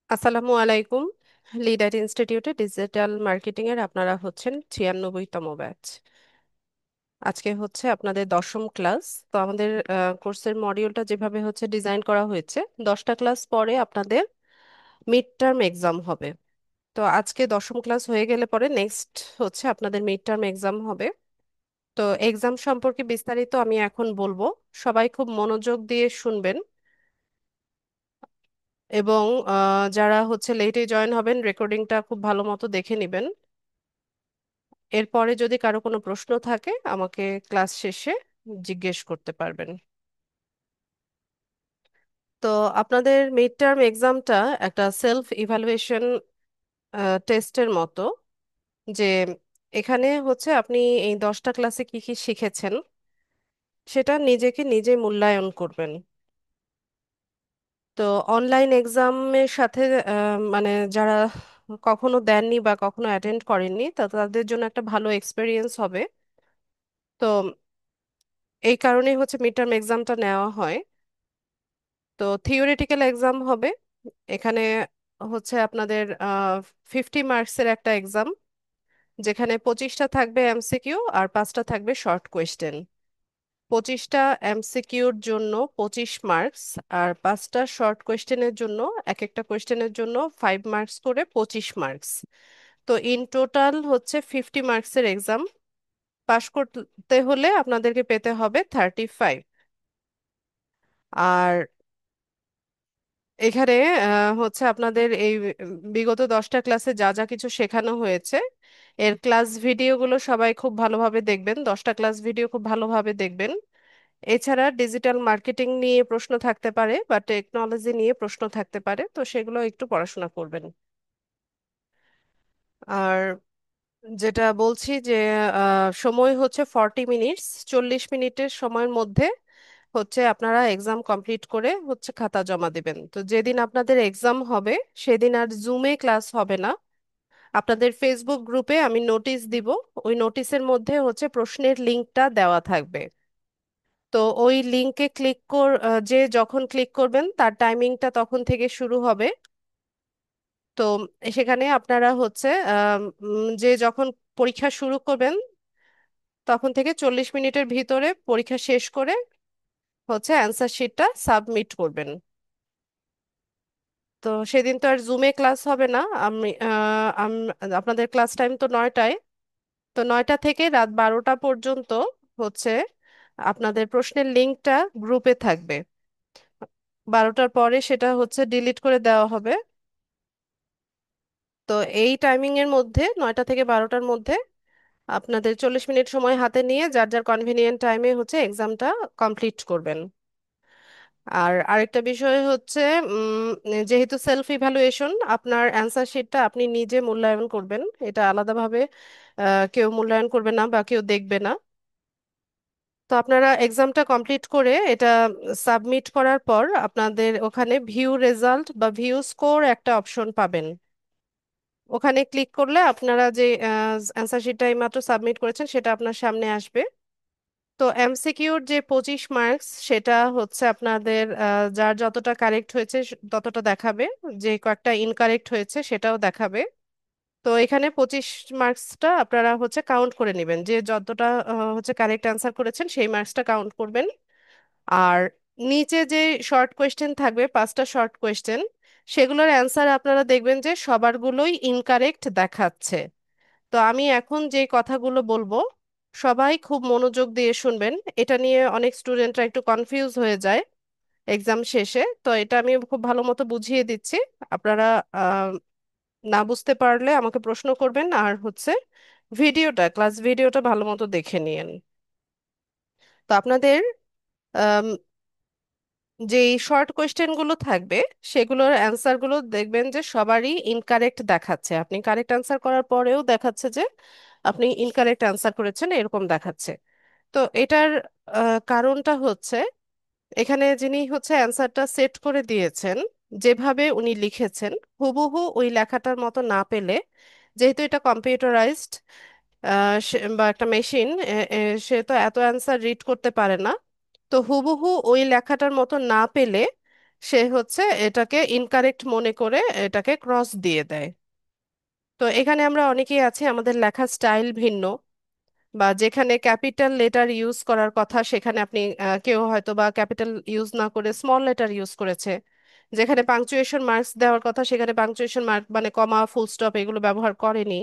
আসসালামু আলাইকুম। লিডার ইনস্টিটিউটে ডিজিটাল মার্কেটিং এর আপনারা হচ্ছেন 96তম ব্যাচ। আজকে হচ্ছে আপনাদের 10ম ক্লাস। তো আমাদের কোর্সের মডিউলটা যেভাবে হচ্ছে ডিজাইন করা হয়েছে, 10টা ক্লাস পরে আপনাদের মিড টার্ম এক্সাম হবে। তো আজকে 10ম ক্লাস হয়ে গেলে পরে নেক্সট হচ্ছে আপনাদের মিড টার্ম এক্সাম হবে। তো এক্সাম সম্পর্কে বিস্তারিত আমি এখন বলবো। সবাই খুব মনোযোগ দিয়ে শুনবেন এবং যারা হচ্ছে লেটে জয়েন হবেন রেকর্ডিংটা খুব ভালো মতো দেখে নেবেন। এরপরে যদি কারো কোনো প্রশ্ন থাকে আমাকে ক্লাস শেষে জিজ্ঞেস করতে পারবেন। তো আপনাদের মিড টার্ম এক্সামটা একটা সেলফ ইভালুয়েশন টেস্টের মতো, যে এখানে হচ্ছে আপনি এই 10টা ক্লাসে কি কি শিখেছেন সেটা নিজেকে নিজে মূল্যায়ন করবেন। তো অনলাইন এক্সামের সাথে মানে যারা কখনো দেননি বা কখনো অ্যাটেন্ড করেননি তাদের জন্য একটা ভালো এক্সপিরিয়েন্স হবে। তো এই কারণেই হচ্ছে মিড টার্ম এক্সামটা নেওয়া হয়। তো থিওরিটিক্যাল এক্সাম হবে এখানে, হচ্ছে আপনাদের 50 মার্কসের একটা এক্সাম, যেখানে 25টা থাকবে এমসিকিউ আর 5টা থাকবে শর্ট কোয়েশ্চেন। 25টা এমসিকিউর জন্য 25 মার্কস, আর 5টা শর্ট কোয়েশ্চেনের জন্য এক একটা কোয়েশ্চেনের জন্য 5 মার্কস করে 25 মার্কস। তো ইন টোটাল হচ্ছে 50 মার্কসের এক্সাম। পাশ করতে হলে আপনাদেরকে পেতে হবে 35। আর এখানে হচ্ছে আপনাদের এই বিগত 10টা ক্লাসে যা যা কিছু শেখানো হয়েছে এর ক্লাস ভিডিওগুলো সবাই খুব ভালোভাবে দেখবেন, 10টা ক্লাস ভিডিও খুব ভালোভাবে দেখবেন। এছাড়া ডিজিটাল মার্কেটিং নিয়ে প্রশ্ন থাকতে পারে বা টেকনোলজি নিয়ে প্রশ্ন থাকতে পারে, তো সেগুলো একটু পড়াশোনা করবেন। আর যেটা বলছি যে সময় হচ্ছে 40 মিনিটস, 40 মিনিটের সময়ের মধ্যে হচ্ছে আপনারা এক্সাম কমপ্লিট করে হচ্ছে খাতা জমা দিবেন। তো যেদিন আপনাদের এক্সাম হবে সেদিন আর জুমে ক্লাস হবে না, আপনাদের ফেসবুক গ্রুপে আমি নোটিশ দিব। ওই নোটিশের মধ্যে হচ্ছে প্রশ্নের লিঙ্কটা দেওয়া থাকবে। তো ওই লিঙ্কে যে যখন ক্লিক করবেন তার টাইমিংটা তখন থেকে শুরু হবে। তো সেখানে আপনারা হচ্ছে যে যখন পরীক্ষা শুরু করবেন তখন থেকে 40 মিনিটের ভিতরে পরীক্ষা শেষ করে হচ্ছে অ্যান্সার শিটটা সাবমিট করবেন। তো সেদিন তো আর জুমে ক্লাস হবে না। আপনাদের ক্লাস টাইম তো 9টায়। তো 9টা থেকে রাত 12টা পর্যন্ত হচ্ছে আপনাদের প্রশ্নের লিঙ্কটা গ্রুপে থাকবে। 12টার পরে সেটা হচ্ছে ডিলিট করে দেওয়া হবে। তো এই টাইমিং এর মধ্যে 9টা থেকে 12টার মধ্যে আপনাদের 40 মিনিট সময় হাতে নিয়ে যার যার কনভিনিয়েন্ট টাইমে হচ্ছে এক্সামটা কমপ্লিট করবেন। আর আরেকটা বিষয় হচ্ছে যেহেতু সেলফ ইভ্যালুয়েশন, আপনার অ্যান্সার শিটটা আপনি নিজে মূল্যায়ন করবেন। এটা আলাদাভাবে কেউ মূল্যায়ন করবে না বা কেউ দেখবে না। তো আপনারা এক্সামটা কমপ্লিট করে এটা সাবমিট করার পর আপনাদের ওখানে ভিউ রেজাল্ট বা ভিউ স্কোর একটা অপশন পাবেন। ওখানে ক্লিক করলে আপনারা যে অ্যান্সার শিটটা এইমাত্র সাবমিট করেছেন সেটা আপনার সামনে আসবে। তো এমসিকিউর যে 25 মার্কস সেটা হচ্ছে আপনাদের যার যতটা কারেক্ট হয়েছে ততটা দেখাবে, যে কয়েকটা ইনকারেক্ট হয়েছে সেটাও দেখাবে। তো এখানে 25 মার্কসটা আপনারা হচ্ছে কাউন্ট করে নেবেন, যে যতটা হচ্ছে কারেক্ট অ্যান্সার করেছেন সেই মার্কসটা কাউন্ট করবেন। আর নিচে যে শর্ট কোয়েশ্চেন থাকবে 5টা শর্ট কোয়েশ্চেন, সেগুলোর অ্যান্সার আপনারা দেখবেন যে সবারগুলোই ইনকারেক্ট দেখাচ্ছে। তো আমি এখন যে কথাগুলো বলবো সবাই খুব মনোযোগ দিয়ে শুনবেন। এটা নিয়ে অনেক স্টুডেন্টরা একটু কনফিউজ হয়ে যায় এক্সাম শেষে, তো এটা আমি খুব ভালো মতো বুঝিয়ে দিচ্ছি। আপনারা আহ, না বুঝতে পারলে আমাকে প্রশ্ন করবেন, আর হচ্ছে ক্লাস ভিডিওটা ভালো মতো দেখে নিয়েন। তো আপনাদের যে শর্ট কোয়েশ্চেনগুলো থাকবে সেগুলোর অ্যান্সারগুলো দেখবেন যে সবারই ইনকারেক্ট দেখাচ্ছে। আপনি কারেক্ট অ্যান্সার করার পরেও দেখাচ্ছে যে আপনি ইনকারেক্ট অ্যান্সার করেছেন, এরকম দেখাচ্ছে। তো এটার কারণটা হচ্ছে এখানে যিনি হচ্ছে অ্যান্সারটা সেট করে দিয়েছেন, যেভাবে উনি লিখেছেন হুবহু ওই লেখাটার মতো না পেলে, যেহেতু এটা কম্পিউটারাইজড বা একটা মেশিন, সে তো এত অ্যান্সার রিড করতে পারে না। তো হুবহু ওই লেখাটার মতো না পেলে সে হচ্ছে এটাকে ইনকারেক্ট মনে করে এটাকে ক্রস দিয়ে দেয়। তো এখানে আমরা অনেকেই আছি আমাদের লেখার স্টাইল ভিন্ন, বা যেখানে ক্যাপিটাল লেটার ইউজ করার কথা সেখানে আপনি কেউ হয়তো বা ক্যাপিটাল ইউজ না করে স্মল লেটার ইউজ করেছে, যেখানে পাংচুয়েশন মার্কস দেওয়ার কথা সেখানে পাংচুয়েশন মার্ক মানে কমা ফুল স্টপ এগুলো ব্যবহার করেনি।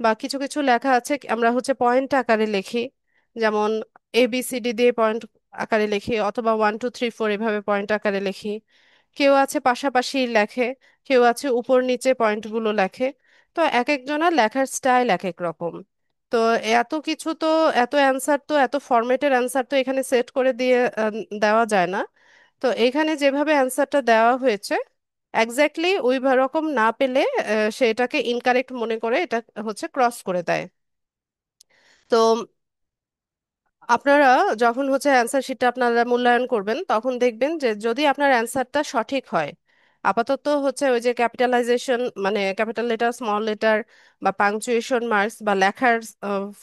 বা কিছু কিছু লেখা আছে আমরা হচ্ছে পয়েন্ট আকারে লিখি, যেমন ABCD দিয়ে পয়েন্ট আকারে লিখি, অথবা 1 2 3 4 এভাবে পয়েন্ট আকারে লিখি। কেউ আছে পাশাপাশি লেখে, কেউ আছে উপর নিচে পয়েন্টগুলো লেখে। তো এক একজনের লেখার স্টাইল এক এক রকম। তো এত কিছু তো, এত অ্যান্সার তো, এত ফরম্যাটের অ্যান্সার তো এখানে সেট করে দিয়ে দেওয়া যায় না। তো এখানে যেভাবে অ্যান্সারটা দেওয়া হয়েছে এক্স্যাক্টলি ওই রকম না পেলে সে এটাকে ইনকারেক্ট মনে করে এটা হচ্ছে ক্রস করে দেয়। তো আপনারা যখন হচ্ছে অ্যান্সার শিটটা আপনারা মূল্যায়ন করবেন তখন দেখবেন যে যদি আপনার অ্যান্সারটা সঠিক হয়, আপাতত হচ্ছে ওই যে ক্যাপিটালাইজেশন মানে ক্যাপিটাল লেটার স্মল লেটার বা পাংচুয়েশন মার্কস বা লেখার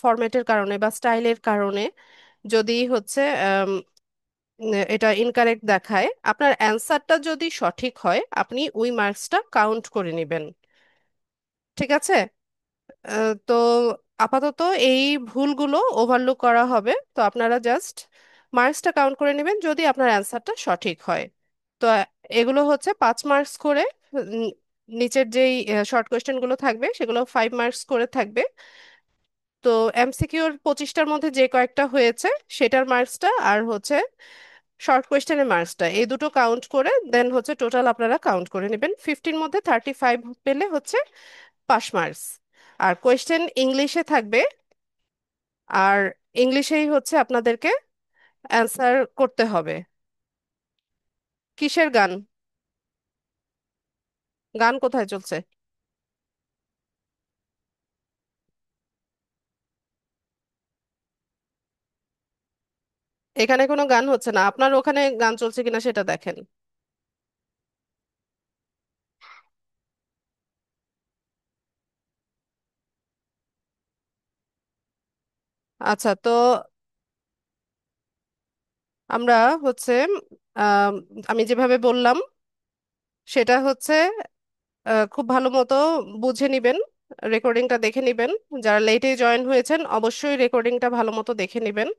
ফরম্যাটের কারণে বা স্টাইলের কারণে যদি হচ্ছে এটা ইনকারেক্ট দেখায়, আপনার অ্যান্সারটা যদি সঠিক হয় আপনি ওই মার্কসটা কাউন্ট করে নেবেন। ঠিক আছে? তো আপাতত এই ভুলগুলো ওভারলুক করা হবে, তো আপনারা জাস্ট মার্কসটা কাউন্ট করে নেবেন যদি আপনার অ্যান্সারটা সঠিক হয়। তো এগুলো হচ্ছে 5 মার্কস করে। উম, নিচের যেই শর্ট কোয়েশ্চেনগুলো থাকবে সেগুলো 5 মার্কস করে থাকবে। তো MCQর 25টার মধ্যে যে কয়েকটা হয়েছে সেটার মার্কসটা আর হচ্ছে শর্ট কোয়েশ্চেনের মার্কসটা এই দুটো কাউন্ট করে দেন হচ্ছে টোটাল আপনারা কাউন্ট করে নেবেন। 50-র মধ্যে 35 পেলে হচ্ছে পাস মার্কস। আর কোয়েশ্চেন ইংলিশে থাকবে, আর ইংলিশেই হচ্ছে আপনাদেরকে অ্যান্সার করতে হবে। কিসের গান? গান কোথায় চলছে? এখানে কোনো গান হচ্ছে না, আপনার ওখানে গান চলছে কিনা সেটা দেখেন। আচ্ছা, তো আমরা হচ্ছে আম, আমি যেভাবে বললাম সেটা হচ্ছে খুব ভালো মতো বুঝে নিবেন, রেকর্ডিংটা দেখে নিবেন। যারা লেটে জয়েন হয়েছেন অবশ্যই রেকর্ডিংটা ভালো মতো দেখে নিবেন।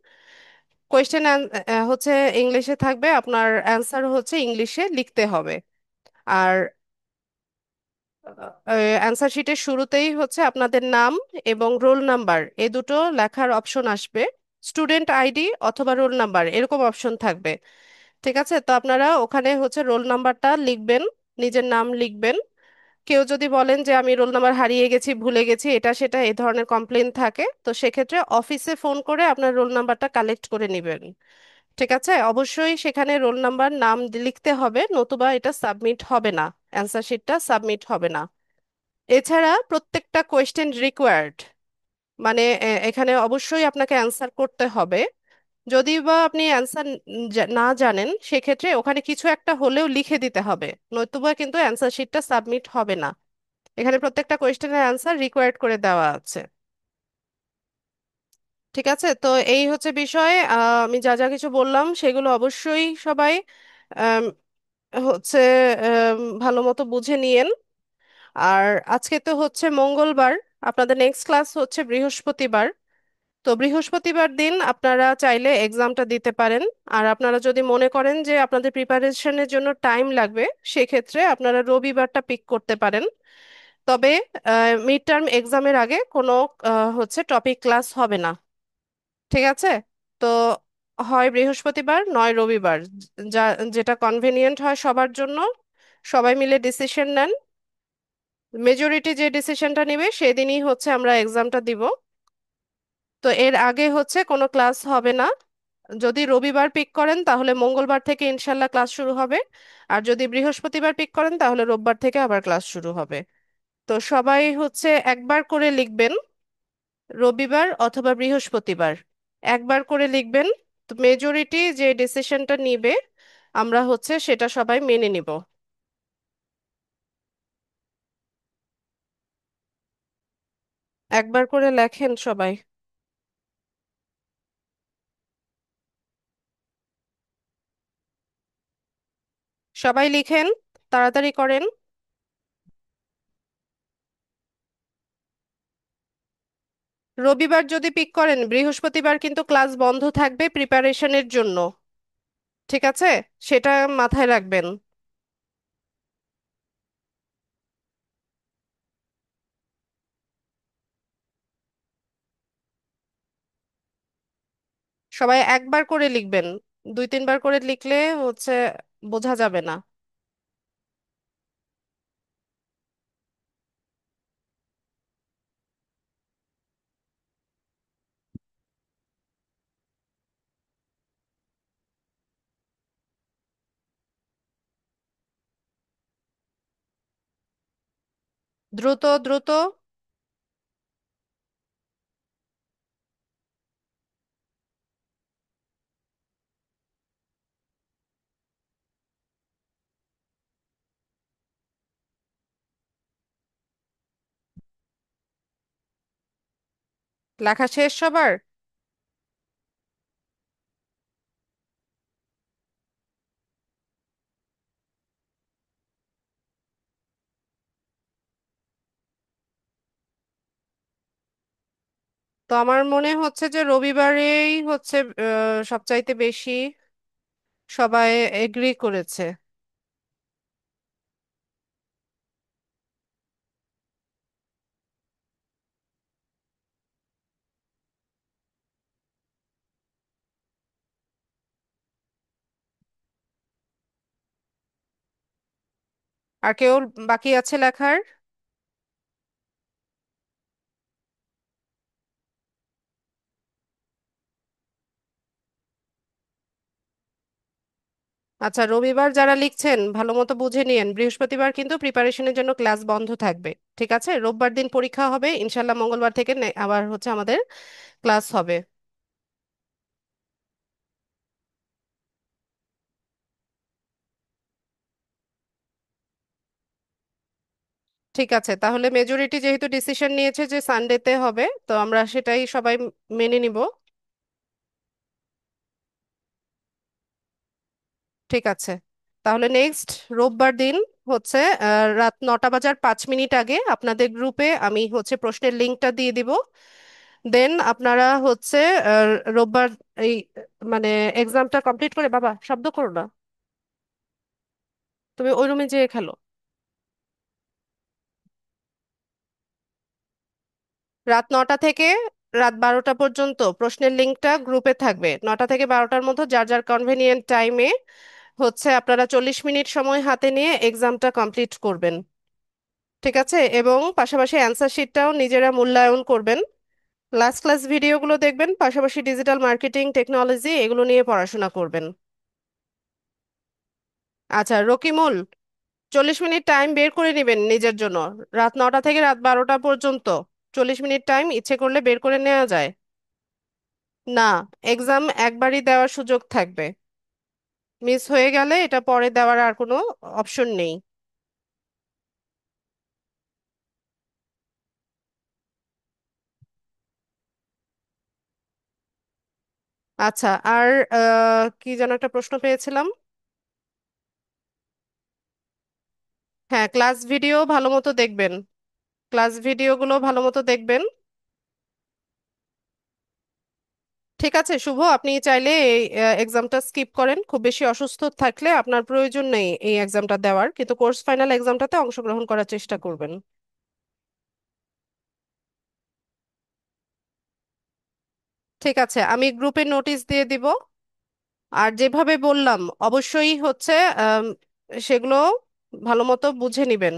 কোয়েশ্চেন হচ্ছে ইংলিশে থাকবে, আপনার অ্যান্সার হচ্ছে ইংলিশে লিখতে হবে। আর অ্যান্সার শিটের শুরুতেই হচ্ছে আপনাদের নাম এবং রোল নাম্বার এই দুটো লেখার অপশন আসবে। স্টুডেন্ট আইডি অথবা রোল নাম্বার এরকম অপশন থাকবে। ঠিক আছে? তো আপনারা ওখানে হচ্ছে রোল নাম্বারটা লিখবেন, নিজের নাম লিখবেন। কেউ যদি বলেন যে আমি রোল নাম্বার হারিয়ে গেছি, ভুলে গেছি, এটা সেটা এই ধরনের কমপ্লেন থাকে, তো সেক্ষেত্রে অফিসে ফোন করে আপনার রোল নাম্বারটা কালেক্ট করে নেবেন। ঠিক আছে? অবশ্যই সেখানে রোল নাম্বার নাম লিখতে হবে, নতুবা এটা সাবমিট হবে না, অ্যান্সার শিটটা সাবমিট হবে না। এছাড়া প্রত্যেকটা কোয়েশ্চেন রিকোয়ার্ড, মানে এখানে অবশ্যই আপনাকে অ্যান্সার করতে হবে। যদি বা আপনি অ্যান্সার না জানেন সেক্ষেত্রে ওখানে কিছু একটা হলেও লিখে দিতে হবে, নতুবা কিন্তু অ্যান্সার শিটটা সাবমিট হবে না। এখানে প্রত্যেকটা কোয়েশ্চেনের অ্যান্সার রিকোয়ার্ড করে দেওয়া আছে। ঠিক আছে? তো এই হচ্ছে বিষয়। আমি যা যা কিছু বললাম সেগুলো অবশ্যই সবাই আম, হচ্ছে ভালো মতো বুঝে নিয়েন। আর আজকে তো হচ্ছে মঙ্গলবার, আপনাদের নেক্সট ক্লাস হচ্ছে বৃহস্পতিবার। তো বৃহস্পতিবার দিন আপনারা চাইলে এক্সামটা দিতে পারেন। আর আপনারা যদি মনে করেন যে আপনাদের প্রিপারেশনের জন্য টাইম লাগবে সেক্ষেত্রে আপনারা রবিবারটা পিক করতে পারেন। তবে মিড টার্ম এক্সামের আগে কোনো হচ্ছে টপিক ক্লাস হবে না। ঠিক আছে? তো হয় বৃহস্পতিবার নয় রবিবার, যা যেটা কনভেনিয়েন্ট হয় সবার জন্য, সবাই মিলে ডিসিশন নেন। মেজরিটি যে ডিসিশনটা নেবে সেদিনই হচ্ছে আমরা এক্সামটা দিব। তো এর আগে হচ্ছে কোনো ক্লাস হবে না। যদি রবিবার পিক করেন তাহলে মঙ্গলবার থেকে ইনশাল্লাহ ক্লাস শুরু হবে। আর যদি বৃহস্পতিবার পিক করেন তাহলে রোববার থেকে আবার ক্লাস শুরু হবে। তো সবাই হচ্ছে একবার করে লিখবেন, রবিবার অথবা বৃহস্পতিবার একবার করে লিখবেন। তো মেজরিটি যে ডিসিশনটা নিবে আমরা হচ্ছে সেটা সবাই মেনে নিব। একবার করে লেখেন সবাই। সবাই লিখেন, তাড়াতাড়ি করেন। রবিবার যদি পিক করেন, বৃহস্পতিবার কিন্তু ক্লাস বন্ধ থাকবে প্রিপারেশনের জন্য। ঠিক আছে, সেটা মাথায় রাখবেন। সবাই একবার করে লিখবেন, দুই তিনবার করে লিখলে হচ্ছে বোঝা যাবে না। দ্রুত দ্রুত। লেখা শেষ সবার? তো আমার মনে হচ্ছে যে রবিবারেই হচ্ছে সবচাইতে বেশি সবাই এগ্রি করেছে। আর কেউ বাকি আছে লেখার? আচ্ছা, রবিবার যারা লিখছেন ভালো মতো বুঝে নিয়েন, বৃহস্পতিবার কিন্তু প্রিপারেশনের জন্য ক্লাস বন্ধ থাকবে। ঠিক আছে, রোববার দিন পরীক্ষা হবে, ইনশাল্লাহ মঙ্গলবার থেকে আবার হচ্ছে আমাদের ক্লাস হবে। ঠিক আছে, তাহলে মেজরিটি যেহেতু ডিসিশন নিয়েছে যে সানডেতে হবে, তো আমরা সেটাই সবাই মেনে নিব। ঠিক আছে, তাহলে নেক্সট রোববার দিন হচ্ছে রাত 9টা বাজার 5 মিনিট আগে আপনাদের গ্রুপে আমি হচ্ছে প্রশ্নের লিঙ্কটা দিয়ে দিব। দেন আপনারা হচ্ছে রোববার এই মানে এক্সামটা কমপ্লিট করে, বাবা শব্দ করো না, তুমি ওই রুমে যেয়ে খেলো। রাত 9টা থেকে রাত 12টা পর্যন্ত প্রশ্নের লিঙ্কটা গ্রুপে থাকবে। 9টা থেকে 12টার মধ্যে যার যার কনভেনিয়েন্ট টাইমে হচ্ছে আপনারা 40 মিনিট সময় হাতে নিয়ে এক্সামটা কমপ্লিট করবেন। ঠিক আছে, এবং পাশাপাশি অ্যান্সার শিটটাও নিজেরা মূল্যায়ন করবেন। লাস্ট ক্লাস ভিডিওগুলো দেখবেন, পাশাপাশি ডিজিটাল মার্কেটিং টেকনোলজি এগুলো নিয়ে পড়াশোনা করবেন। আচ্ছা রকিমুল, 40 মিনিট টাইম বের করে নেবেন নিজের জন্য। রাত 9টা থেকে রাত 12টা পর্যন্ত 40 মিনিট টাইম ইচ্ছে করলে বের করে নেওয়া যায়। না, এক্সাম একবারই দেওয়ার সুযোগ থাকবে। মিস হয়ে গেলে এটা পরে দেওয়ার আর কোনো অপশন নেই। আচ্ছা, আর কি যেন একটা প্রশ্ন পেয়েছিলাম। হ্যাঁ, ক্লাস ভিডিও ভালো মতো দেখবেন। ক্লাস ভিডিওগুলো ভালো মতো দেখবেন। ঠিক আছে শুভ, আপনি চাইলে এই এক্সামটা স্কিপ করেন, খুব বেশি অসুস্থ থাকলে আপনার প্রয়োজন নেই এই এক্সামটা দেওয়ার, কিন্তু কোর্স ফাইনাল এক্সামটাতে অংশগ্রহণ করার চেষ্টা করবেন। ঠিক আছে, আমি গ্রুপে নোটিশ দিয়ে দিব। আর যেভাবে বললাম অবশ্যই হচ্ছে আম, সেগুলো ভালো মতো বুঝে নিবেন।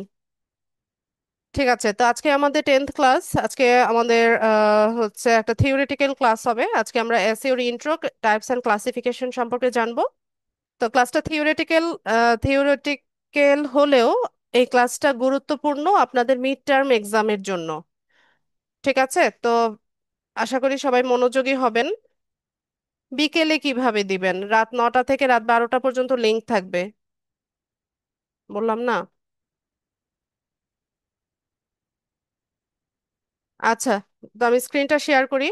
ঠিক আছে, তো আজকে আমাদের 10th ক্লাস, আজকে আমাদের হচ্ছে একটা থিওরিটিক্যাল ক্লাস হবে। আজকে আমরা এসইওর ইন্ট্রো, টাইপস অ্যান্ড ক্লাসিফিকেশন সম্পর্কে জানবো। তো ক্লাসটা থিওরিটিক্যাল হলেও এই ক্লাসটা গুরুত্বপূর্ণ আপনাদের মিড টার্ম এক্সামের জন্য। ঠিক আছে, তো আশা করি সবাই মনোযোগী হবেন। বিকেলে কিভাবে দিবেন? রাত 9টা থেকে রাত 12টা পর্যন্ত লিংক থাকবে, বললাম না? আচ্ছা, তো আমি স্ক্রিনটা শেয়ার করি।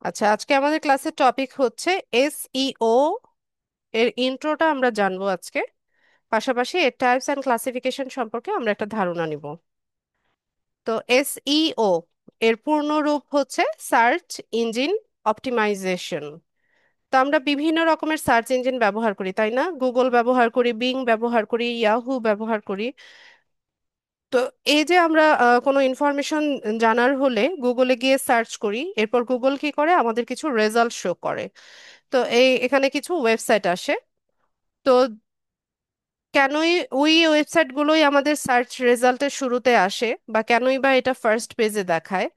আচ্ছা, আজকে আমাদের ক্লাসের টপিক হচ্ছে এসইও। এর ইন্ট্রোটা আমরা জানবো আজকে, পাশাপাশি এর টাইপস অ্যান্ড ক্লাসিফিকেশন সম্পর্কে আমরা একটা ধারণা নিব। তো এসইও এর পূর্ণ রূপ হচ্ছে সার্চ ইঞ্জিন অপটিমাইজেশন। তো আমরা বিভিন্ন রকমের সার্চ ইঞ্জিন ব্যবহার করি, তাই না? গুগল ব্যবহার করি, বিং ব্যবহার করি, ইয়াহু ব্যবহার করি। তো এই যে আমরা কোনো ইনফরমেশন জানার হলে গুগলে গিয়ে সার্চ করি, এরপর গুগল কি করে আমাদের কিছু রেজাল্ট শো করে। তো এখানে কিছু ওয়েবসাইট আসে। তো কেনই ওই ওয়েবসাইটগুলোই আমাদের সার্চ রেজাল্টের শুরুতে আসে, বা কেনই বা এটা ফার্স্ট পেজে দেখায়?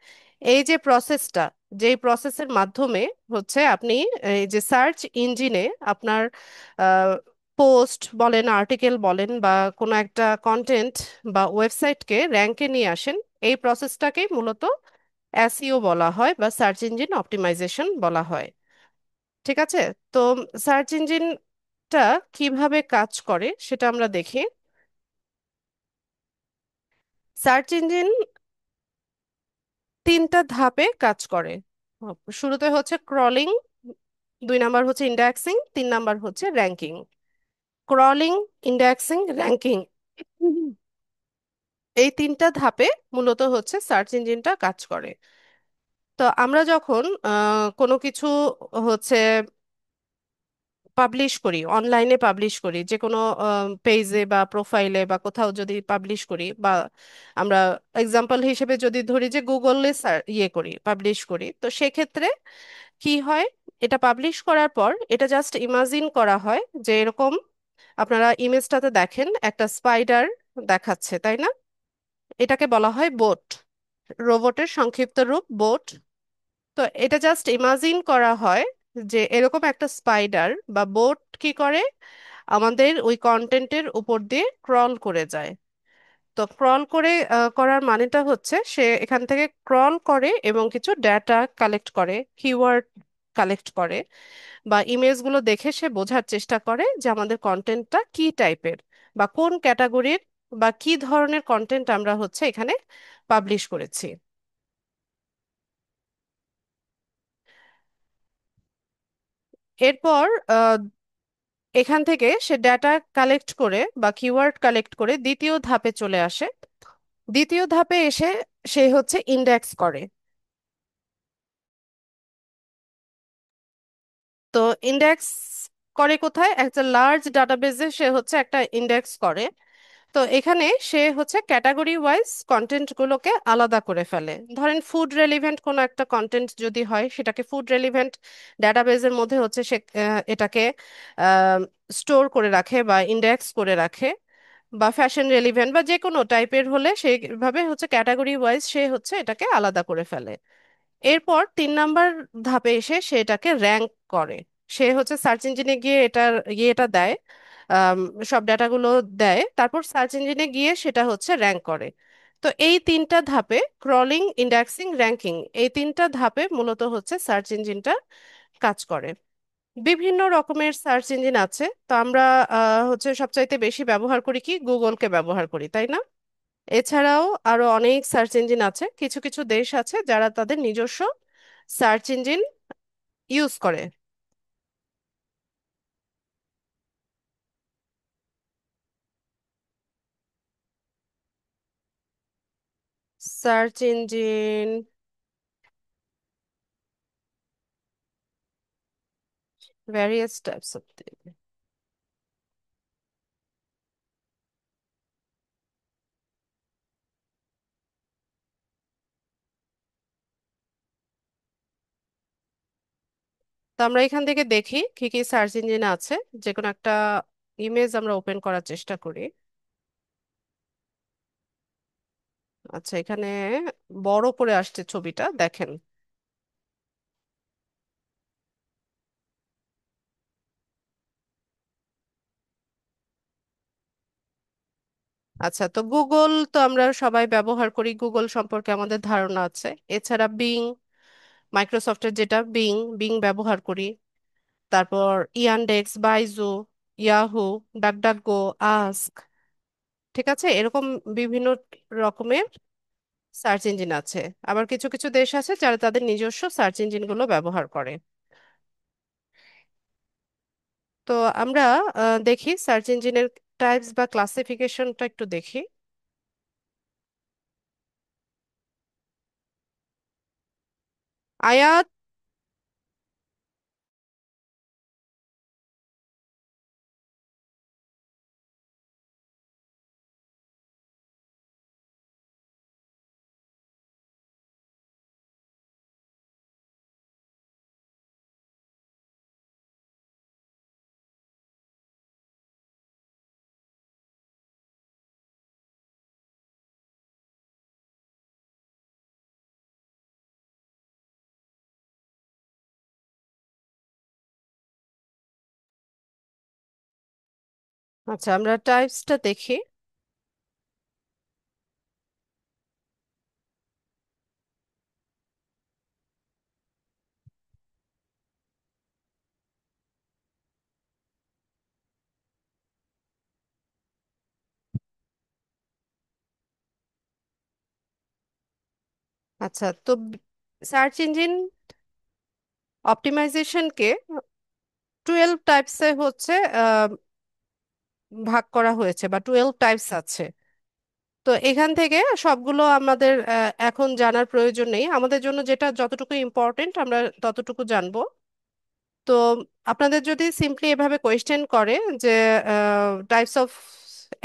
এই যে প্রসেসটা, যেই প্রসেসের মাধ্যমে হচ্ছে আপনি এই যে সার্চ ইঞ্জিনে আপনার পোস্ট বলেন, আর্টিকেল বলেন, বা কোনো একটা কন্টেন্ট বা ওয়েবসাইটকে র্যাঙ্কে নিয়ে আসেন, এই প্রসেসটাকেই মূলত এসইও বলা হয় বা সার্চ ইঞ্জিন অপটিমাইজেশন বলা হয়। ঠিক আছে? তো সার্চ ইঞ্জিনটা কিভাবে কাজ করে সেটা আমরা দেখি। সার্চ ইঞ্জিন তিনটা ধাপে কাজ করে। শুরুতে হচ্ছে ক্রলিং, দুই নাম্বার হচ্ছে ইন্ডেক্সিং, তিন নাম্বার হচ্ছে র্যাঙ্কিং। ক্রলিং, ইন্ডেক্সিং, র্যাঙ্কিং, এই তিনটা ধাপে মূলত হচ্ছে সার্চ ইঞ্জিনটা কাজ করে। তো আমরা যখন কোনো কিছু হচ্ছে পাবলিশ করি, অনলাইনে পাবলিশ করি, যে কোনো পেজে বা প্রোফাইলে বা কোথাও যদি পাবলিশ করি, বা আমরা এক্সাম্পল হিসেবে যদি ধরি যে গুগলে ইয়ে করি, পাবলিশ করি, তো সেক্ষেত্রে কি হয়? এটা পাবলিশ করার পর এটা জাস্ট ইমাজিন করা হয় যে এরকম আপনারা ইমেজটাতে দেখেন একটা স্পাইডার দেখাচ্ছে, তাই না? এটাকে বলা হয় বোট, রোবটের সংক্ষিপ্ত রূপ বোট। তো এটা জাস্ট ইমাজিন করা হয় যে এরকম একটা স্পাইডার বা বোট কি করে, আমাদের ওই কন্টেন্টের উপর দিয়ে ক্রল করে যায়। তো ক্রল করে করার মানেটা হচ্ছে সে এখান থেকে ক্রল করে এবং কিছু ডেটা কালেক্ট করে, কিওয়ার্ড কালেক্ট করে, বা ইমেজগুলো দেখে সে বোঝার চেষ্টা করে যে আমাদের কন্টেন্টটা কি টাইপের বা কোন ক্যাটাগরির বা কি ধরনের কন্টেন্ট আমরা হচ্ছে এখানে পাবলিশ করেছি। এরপর এখান থেকে সে ডেটা কালেক্ট করে বা কিওয়ার্ড কালেক্ট করে দ্বিতীয় ধাপে চলে আসে। দ্বিতীয় ধাপে এসে সে হচ্ছে ইন্ডেক্স করে। তো ইন্ডেক্স করে কোথায়? একটা লার্জ ডাটাবেজে সে হচ্ছে একটা ইন্ডেক্স করে। তো এখানে সে হচ্ছে ক্যাটাগরি ওয়াইজ কন্টেন্টগুলোকে আলাদা করে ফেলে। ধরেন ফুড রেলিভেন্ট কোনো একটা কন্টেন্ট যদি হয়, সেটাকে ফুড রেলিভেন্ট ডাটাবেজের মধ্যে হচ্ছে সে এটাকে স্টোর করে রাখে বা ইন্ডেক্স করে রাখে। বা ফ্যাশন রেলিভেন্ট বা যে কোনো টাইপের হলে সেইভাবে হচ্ছে ক্যাটাগরি ওয়াইজ সে হচ্ছে এটাকে আলাদা করে ফেলে। এরপর তিন নাম্বার ধাপে এসে সে এটাকে র্যাঙ্ক করে। সে হচ্ছে সার্চ ইঞ্জিনে গিয়ে এটা দেয়, আম, সব ডাটাগুলো দেয়, তারপর সার্চ ইঞ্জিনে গিয়ে সেটা হচ্ছে র্যাঙ্ক করে। তো এই তিনটা ধাপে, ক্রলিং, ইন্ডেক্সিং, র্যাঙ্কিং, এই তিনটা ধাপে মূলত হচ্ছে সার্চ ইঞ্জিনটা কাজ করে। বিভিন্ন রকমের সার্চ ইঞ্জিন আছে, তো আমরা হচ্ছে সবচাইতে বেশি ব্যবহার করি কি? গুগলকে ব্যবহার করি, তাই না? এছাড়াও আরো অনেক সার্চ ইঞ্জিন আছে, কিছু কিছু দেশ আছে যারা তাদের নিজস্ব সার্চ ইঞ্জিন ইউজ করে। Search engine, various types of. তো আমরা এখান থেকে দেখি কি কি সার্চ ইঞ্জিন আছে। যে কোনো একটা ইমেজ আমরা ওপেন করার চেষ্টা করি। আচ্ছা, এখানে বড় করে আসছে ছবিটা, দেখেন। আচ্ছা, তো গুগল তো আমরা সবাই ব্যবহার করি, গুগল সম্পর্কে আমাদের ধারণা আছে। এছাড়া বিং, মাইক্রোসফটের যেটা বিং, বিং ব্যবহার করি। তারপর Yandex, Baiju, Yahoo, DuckDuckGo, ask. ঠিক আছে, এরকম বিভিন্ন রকমের সার্চ ইঞ্জিন আছে। আবার কিছু কিছু দেশ আছে যারা তাদের নিজস্ব সার্চ ইঞ্জিনগুলো ব্যবহার করে। তো আমরা দেখি সার্চ ইঞ্জিনের টাইপস বা ক্লাসিফিকেশনটা একটু দেখি। আয়াত। আচ্ছা, আমরা টাইপসটা দেখি। আচ্ছা, তো সার্চ ইঞ্জিন অপটিমাইজেশনকে 12 টাইপসে হচ্ছে ভাগ করা হয়েছে, বা 12 টাইপস আছে। তো এখান থেকে সবগুলো আমাদের এখন জানার প্রয়োজন নেই, আমাদের জন্য যেটা যতটুকু ইম্পর্টেন্ট আমরা ততটুকু জানবো। তো আপনাদের যদি সিম্পলি এভাবে কোয়েশ্চেন করে যে টাইপস অফ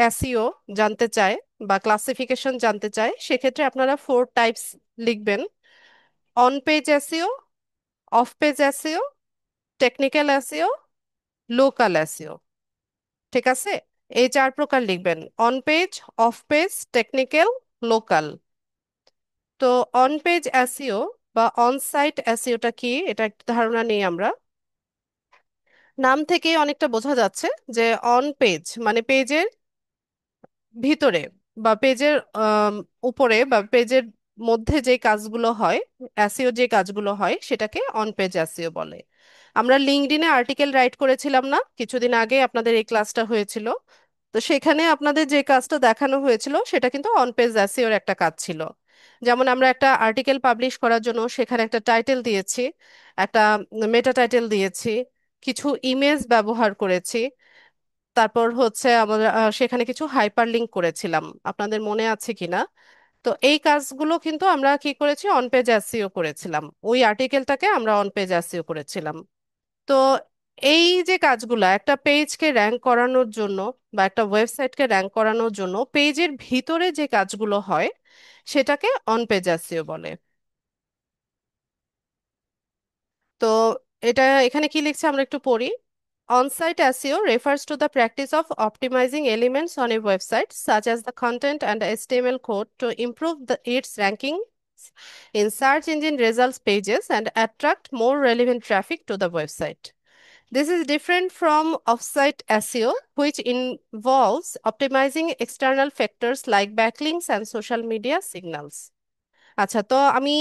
এসইও জানতে চায় বা ক্লাসিফিকেশন জানতে চায়, সেক্ষেত্রে আপনারা 4 টাইপস লিখবেন: on page SEO, off page SEO, technical SEO, local SEO. ঠিক আছে? এই 4 প্রকার লিখবেন: on page, of page, technical, local. তো অন পেজ এসইও বা অন সাইট এসইওটা কি, এটা একটা ধারণা নেই আমরা। নাম থেকেই অনেকটা বোঝা যাচ্ছে যে অন পেজ মানে পেজের ভিতরে বা পেজের উপরে বা পেজের মধ্যে যে কাজগুলো হয়, এসইও যে কাজগুলো হয়, সেটাকে অন পেজ এসইও বলে। আমরা লিঙ্কডইনে আর্টিকেল রাইট করেছিলাম না কিছুদিন আগে, আপনাদের এই ক্লাসটা হয়েছিল। তো সেখানে আপনাদের যে কাজটা দেখানো হয়েছিল সেটা কিন্তু অন পেজ এসইওর একটা কাজ ছিল। যেমন আমরা একটা আর্টিকেল পাবলিশ করার জন্য সেখানে একটা টাইটেল দিয়েছি, একটা মেটা টাইটেল দিয়েছি, কিছু ইমেজ ব্যবহার করেছি, তারপর হচ্ছে আমরা সেখানে কিছু হাইপার লিঙ্ক করেছিলাম, আপনাদের মনে আছে কিনা। তো এই কাজগুলো কিন্তু আমরা কি করেছি, অন পেজ এসইও করেছিলাম, ওই আর্টিকেলটাকে আমরা অন পেজ এসইও করেছিলাম। তো এই যে কাজগুলো একটা পেজকে র্যাঙ্ক করানোর জন্য বা একটা ওয়েবসাইটকে র্যাঙ্ক করানোর জন্য পেজের ভিতরে যে কাজগুলো হয়, সেটাকে অন পেজ এসইও বলে। তো এটা এখানে কি লিখছে আমরা একটু পড়ি। On-site SEO refers to the practice of optimizing elements on a website, such as the content and HTML code, to improve its ranking in search engine results pages and attract more relevant traffic to the website. This is different from off-site SEO, which involves optimizing external factors like backlinks and social media signals. আচ্ছা, তো আমি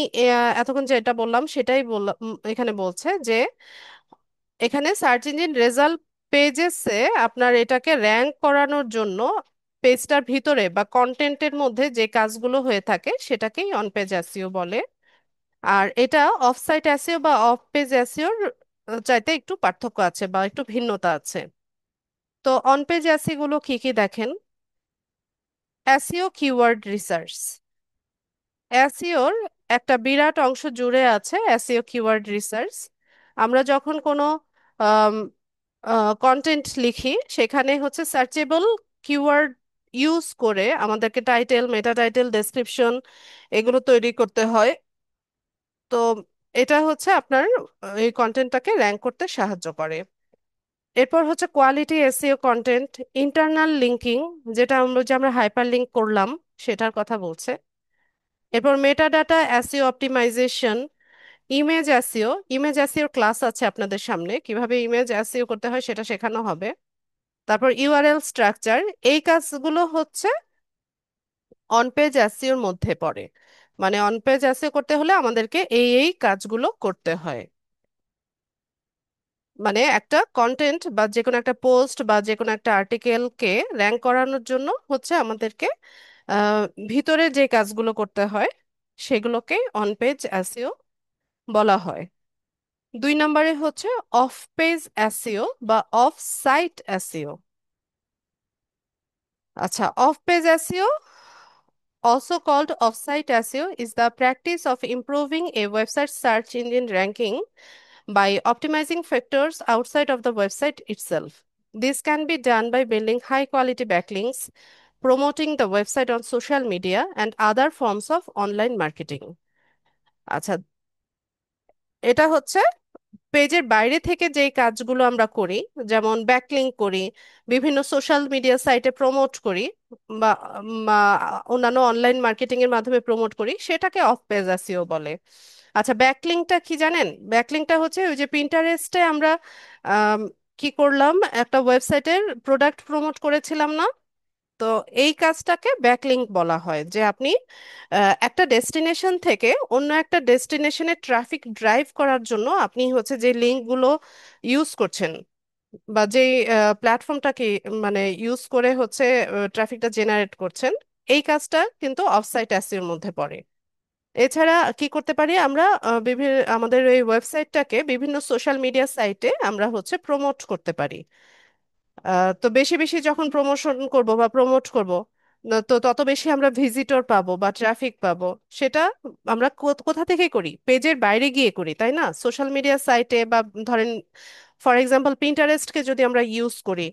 এতক্ষণ যেটা বললাম সেটাই বললাম। এখানে বলছে যে এখানে সার্চ ইঞ্জিন রেজাল্ট পেজেসে আপনার এটাকে র্যাঙ্ক করানোর জন্য পেজটার ভিতরে বা কন্টেন্টের মধ্যে যে কাজগুলো হয়ে থাকে সেটাকেই অন পেজ এসইও বলে। আর এটা অফ সাইট এসইও বা অফ পেজ এসইওর চাইতে একটু পার্থক্য আছে বা একটু ভিন্নতা আছে। তো অন পেজ এসইও গুলো কি কি দেখেন। SEO keyword research. এসইওর একটা বিরাট অংশ জুড়ে আছে এসইও কিওয়ার্ড রিসার্চ। আমরা যখন কোনো কন্টেন্ট লিখি সেখানে হচ্ছে সার্চেবল কিওয়ার্ড ইউজ করে আমাদেরকে টাইটেল, মেটা টাইটেল, ডেসক্রিপশন এগুলো তৈরি করতে হয়। তো এটা হচ্ছে আপনার এই কন্টেন্টটাকে র্যাঙ্ক করতে সাহায্য করে। এরপর হচ্ছে quality SEO content, internal linking, যেটা আমরা হাইপার লিঙ্ক করলাম সেটার কথা বলছে। এরপর metadata SEO optimization, image SEO. Image এসইওর ক্লাস আছে আপনাদের সামনে, কিভাবে ইমেজ এসইও করতে হয় সেটা শেখানো হবে। তারপর ইউআরএল স্ট্রাকচার, এই কাজগুলো হচ্ছে অন পেজ এসইওর মধ্যে পড়ে। মানে অন পেজ এসইও করতে হলে আমাদেরকে এই এই কাজগুলো করতে হয়। মানে একটা কন্টেন্ট বা যে কোনো একটা পোস্ট বা যে কোনো একটা আর্টিকেলকে র্যাঙ্ক করানোর জন্য হচ্ছে আমাদেরকে আহ, ভিতরে যে কাজগুলো করতে হয় সেগুলোকে অন পেজ এসইও বলা হয়। 2 নম্বরে হচ্ছে অফ পেজ এসইও বা অফ সাইট এসইও। আচ্ছা, of page SEO, also called off-site SEO, is the practice of improving a website's search engine ranking by optimizing factors outside of the website itself. This can be done by building high-quality backlinks, promoting the website on social media, and other forms of online marketing. আচ্ছা, এটা হচ্ছে পেজের বাইরে থেকে যেই কাজগুলো আমরা করি, যেমন ব্যাকলিংক করি, বিভিন্ন সোশ্যাল মিডিয়া সাইটে প্রমোট করি, বা বা অন্যান্য অনলাইন মার্কেটিং এর মাধ্যমে প্রমোট করি, সেটাকে অফ পেজ এসইও বলে। আচ্ছা, ব্যাকলিংকটা কি জানেন? ব্যাকলিংকটা হচ্ছে ওই যে পিন্টারেস্টে আমরা আম, কি করলাম, একটা ওয়েবসাইটের প্রোডাক্ট প্রমোট করেছিলাম না? তো এই কাজটাকে ব্যাকলিংক বলা হয়, যে আপনি একটা ডেস্টিনেশন থেকে অন্য একটা ডেস্টিনেশনে ট্রাফিক ড্রাইভ করার জন্য আপনি হচ্ছে যে লিঙ্কগুলো ইউজ করছেন, বা যেই প্ল্যাটফর্মটাকে মানে ইউজ করে হচ্ছে ট্রাফিকটা জেনারেট করছেন, এই কাজটা কিন্তু অফসাইট অ্যাসিওর মধ্যে পড়ে। এছাড়া কি করতে পারি আমরা, বিভিন্ন আমাদের এই ওয়েবসাইটটাকে বিভিন্ন সোশ্যাল মিডিয়া সাইটে আমরা হচ্ছে প্রমোট করতে পারি। তো বেশি বেশি যখন প্রমোশন করব বা প্রমোট করব, তো তত বেশি আমরা ভিজিটর পাবো বা ট্রাফিক পাবো। সেটা আমরা কোথা থেকে করি? পেজের বাইরে গিয়ে করি, তাই না? সোশ্যাল মিডিয়া সাইটে, বা ধরেন ফর এক্সাম্পল পিন্টারেস্টকে যদি আমরা ইউজ করি,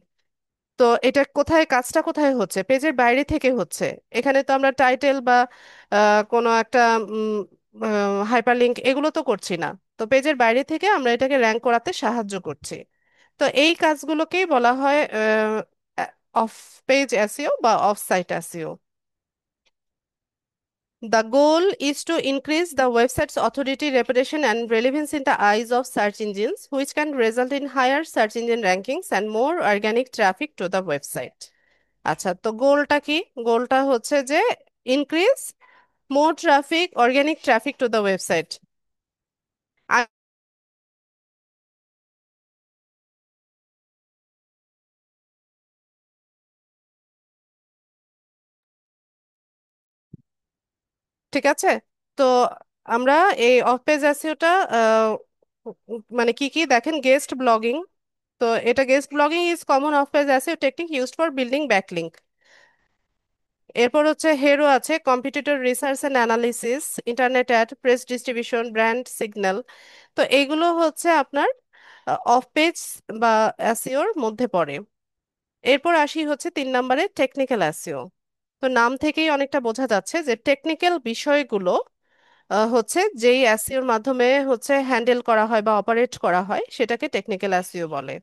তো এটা কোথায়, কাজটা কোথায় হচ্ছে? পেজের বাইরে থেকে হচ্ছে। এখানে তো আমরা টাইটেল বা কোনো একটা হাইপারলিংক এগুলো তো করছি না। তো পেজের বাইরে থেকে আমরা এটাকে র্যাঙ্ক করাতে সাহায্য করছি। তো এই কাজগুলোকেই বলা হয় অফ পেজ এসইও বা of sight SEO. The goal is to increase the website's authority, reputation, and relevance in the eyes of search engines, which can result in higher search engine rankings and more organic traffic to the website. আচ্ছা, তো গোলটা কি? গোলটা হচ্ছে যে increase more traffic, organic traffic to the website. ঠিক আছে। তো আমরা এই অফ পেজ এসইওটা মানে কি কি দেখেন, গেস্ট ব্লগিং। তো এটা guest blogging is common off page SEO technique used for building backlink. এরপর হচ্ছে হেরো আছে, competitor research and analysis, internet ad, press distribution, brand signal. তো এইগুলো হচ্ছে আপনার অফ পেজ বা এসইওর মধ্যে পড়ে। এরপর আসি হচ্ছে 3 নম্বরে, টেকনিক্যাল এসইও। তো নাম থেকেই অনেকটা বোঝা যাচ্ছে যে টেকনিক্যাল বিষয়গুলো হচ্ছে যেই এসইওর মাধ্যমে হচ্ছে হ্যান্ডেল করা হয় বা অপারেট করা হয়, সেটাকে টেকনিক্যাল এসইও বলে।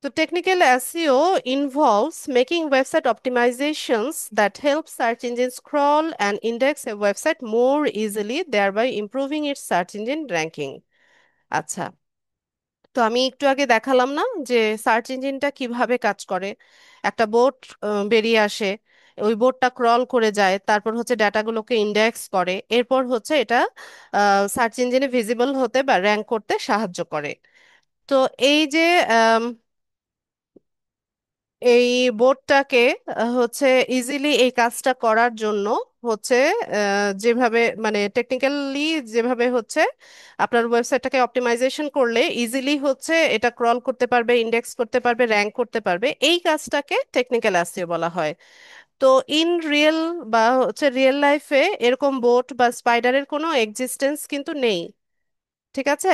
তো technical SEO involves making website optimizations that help search engines crawl and index a website more easily, thereby improving its search engine ranking. আচ্ছা, তো আমি একটু আগে দেখালাম না যে সার্চ ইঞ্জিনটা কিভাবে কাজ করে। একটা বোট বেরিয়ে আসে, ওই বোটটা ক্রল করে যায়, তারপর হচ্ছে ডাটাগুলোকে ইন্ডেক্স করে, এরপর হচ্ছে এটা সার্চ ইঞ্জিনে ভিজিবল হতে বা র্যাঙ্ক করতে সাহায্য করে। তো এই যে এই বোর্ডটাকে হচ্ছে ইজিলি এই কাজটা করার জন্য হচ্ছে যেভাবে মানে টেকনিক্যালি যেভাবে হচ্ছে আপনার ওয়েবসাইটটাকে অপটিমাইজেশন করলে ইজিলি হচ্ছে এটা ক্রল করতে পারবে, ইন্ডেক্স করতে পারবে, র্যাঙ্ক করতে পারবে, এই কাজটাকে টেকনিক্যাল এসইও বলা হয়। তো ইন রিয়েল বা হচ্ছে রিয়েল লাইফে এরকম বোট বা স্পাইডারের কোনো এক্সিস্টেন্স কিন্তু নেই। ঠিক আছে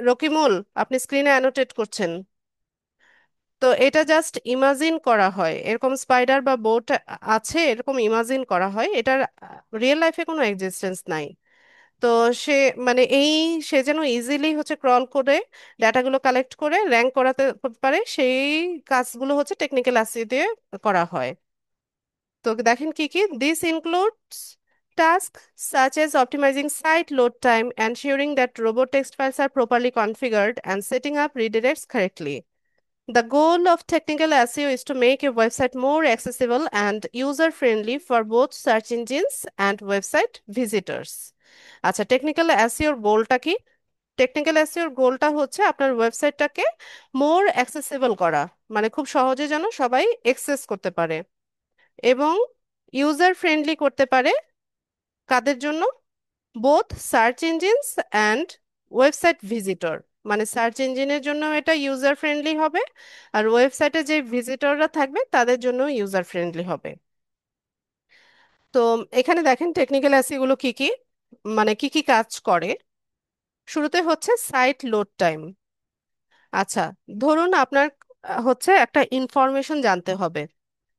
রকিমুল, আপনি স্ক্রিনে অ্যানোটেট করছেন। তো এটা জাস্ট ইমাজিন করা হয়, এরকম স্পাইডার বা বোট আছে এরকম ইমাজিন করা হয়, এটার রিয়েল লাইফে কোনো এক্সিস্টেন্স নাই। তো সে মানে সে যেন ইজিলি হচ্ছে ক্রল করে ডাটাগুলো কালেক্ট করে র্যাঙ্ক করাতে পারে, সেই কাজগুলো হচ্ছে টেকনিক্যাল অ্যাসি দিয়ে করা হয়। তো দেখেন কি কি, this includes task such as optimizing site load time, ensuring that robot text files are properly configured, and setting up redirects correctly. The goal of technical SEO is to make a website more accessible and user-friendly for both search engines and website visitors. আচ্ছা, technical এসইওর গোলটা কি? Technical এসইওর গোলটা হচ্ছে আপনার ওয়েবসাইটটাকে মোর accessible করা, মানে খুব সহজে যেন সবাই অ্যাক্সেস করতে পারে। এবং ইউজার ফ্রেন্ডলি করতে পারে কাদের জন্য? Both search engines and website visitor. মানে সার্চ ইঞ্জিনের জন্য এটা ইউজার ফ্রেন্ডলি হবে, আর ওয়েবসাইটে যে ভিজিটররা থাকবে তাদের জন্য ইউজার ফ্রেন্ডলি হবে। তো এখানে দেখেন টেকনিক্যাল অ্যাসিগুলো কি কি, মানে কি কি কাজ করে। শুরুতে হচ্ছে সাইট লোড টাইম। আচ্ছা, ধরুন আপনার হচ্ছে একটা ইনফরমেশন জানতে হবে।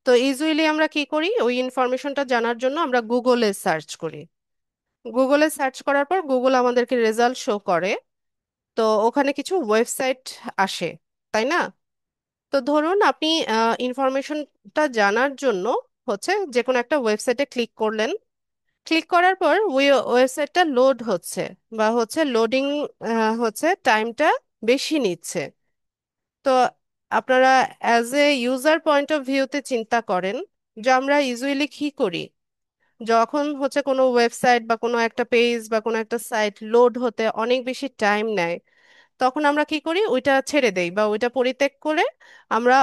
তো ইউজুয়ালি আমরা কি করি, ওই ইনফরমেশনটা জানার জন্য আমরা গুগলে সার্চ করি। গুগলে সার্চ করার পর গুগল আমাদেরকে রেজাল্ট শো করে। তো ওখানে কিছু ওয়েবসাইট আসে, তাই না? তো ধরুন আপনি ইনফরমেশনটা জানার জন্য হচ্ছে যে কোনো একটা ওয়েবসাইটে ক্লিক করলেন। ক্লিক করার পর ওই ওয়েবসাইটটা লোড হচ্ছে, বা হচ্ছে লোডিং হচ্ছে টাইমটা বেশি নিচ্ছে। তো আপনারা as a user point of ভিউতে চিন্তা করেন যে আমরা ইউজুয়ালি কি করি, যখন হচ্ছে কোনো ওয়েবসাইট বা কোনো একটা পেজ বা কোনো একটা সাইট লোড হতে অনেক বেশি টাইম নেয়, তখন আমরা কি করি, ওইটা ছেড়ে দেই বা ওইটা পরিত্যাগ করে আমরা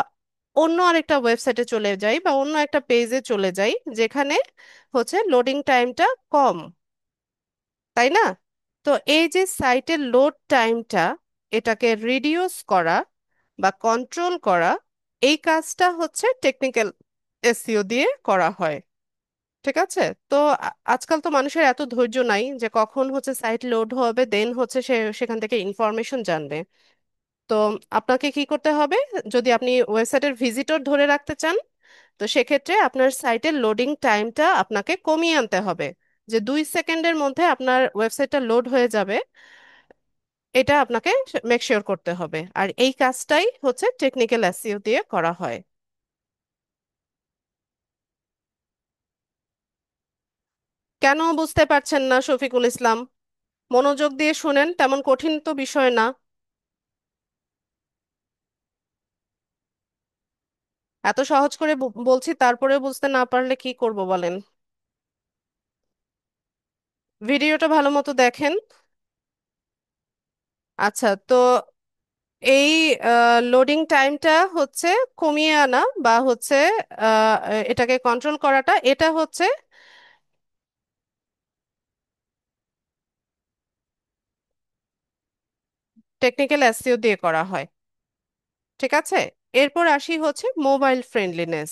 অন্য আরেকটা ওয়েবসাইটে চলে যাই বা অন্য একটা পেজে চলে যাই যেখানে হচ্ছে লোডিং টাইমটা কম, তাই না? তো এই যে সাইটের লোড টাইমটা, এটাকে রিডিউস করা বা কন্ট্রোল করা, এই কাজটা হচ্ছে টেকনিক্যাল এসইও দিয়ে করা হয়। ঠিক আছে? তো আজকাল তো মানুষের এত ধৈর্য নাই যে কখন হচ্ছে সাইট লোড হবে দেন হচ্ছে সে সেখান থেকে ইনফরমেশন জানবে। তো আপনাকে কি করতে হবে, যদি আপনি ওয়েবসাইটের ভিজিটর ধরে রাখতে চান, তো সেক্ষেত্রে আপনার সাইটের লোডিং টাইমটা আপনাকে কমিয়ে আনতে হবে, যে 2 সেকেন্ডের মধ্যে আপনার ওয়েবসাইটটা লোড হয়ে যাবে, এটা আপনাকে মেক শিওর করতে হবে। আর এই কাজটাই হচ্ছে টেকনিক্যাল এসইও দিয়ে করা হয়। কেন বুঝতে পারছেন না শফিকুল ইসলাম? মনোযোগ দিয়ে শুনেন, তেমন কঠিন তো বিষয় না। এত সহজ করে বলছি, তারপরে বুঝতে না পারলে কি করব বলেন? ভিডিওটা ভালো মতো দেখেন। আচ্ছা, তো এই লোডিং টাইমটা হচ্ছে কমিয়ে আনা বা হচ্ছে আহ, এটাকে কন্ট্রোল করাটা, এটা হচ্ছে টেকনিক্যাল এসইও দিয়ে করা হয়। ঠিক আছে? এরপর আসি হচ্ছে মোবাইল ফ্রেন্ডলিনেস।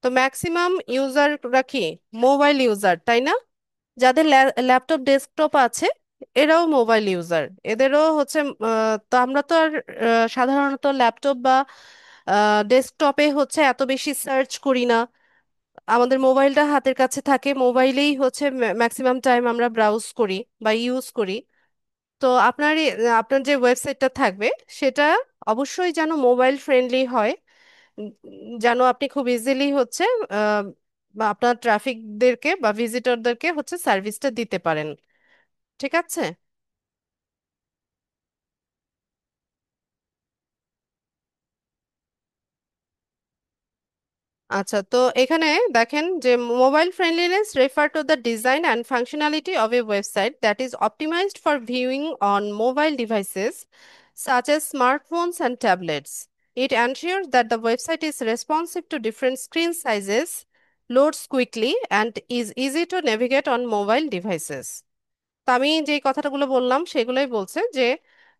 তো ম্যাক্সিমাম ইউজাররা কি মোবাইল ইউজার, তাই না? যাদের ল্যাপটপ ডেস্কটপ আছে এরাও মোবাইল ইউজার, এদেরও হচ্ছে তো আমরা তো আর সাধারণত ল্যাপটপ বা ডেস্কটপে হচ্ছে এত বেশি সার্চ করি না। আমাদের মোবাইলটা হাতের কাছে থাকে, মোবাইলেই হচ্ছে ম্যাক্সিমাম টাইম আমরা ব্রাউজ করি বা ইউজ করি। তো আপনার যে ওয়েবসাইটটা থাকবে সেটা অবশ্যই যেন মোবাইল ফ্রেন্ডলি হয়, উম, যেন আপনি খুব ইজিলি হচ্ছে আহ, বা আপনার ট্রাফিকদেরকে বা ভিজিটরদেরকে হচ্ছে সার্ভিসটা দিতে পারেন। ঠিক আছে? আচ্ছা, তো এখানে দেখেন যে mobile friendliness refer to the design and functionality of A website that is optimised for viewing on mobile devices such as smartphones and tablets. It ensures that the website is responsive to different screen sizes, loads quickly, and is easy to navigate on mobile devices. তো আমি যে কথাটাগুলো বললাম সেগুলোই বলছে যে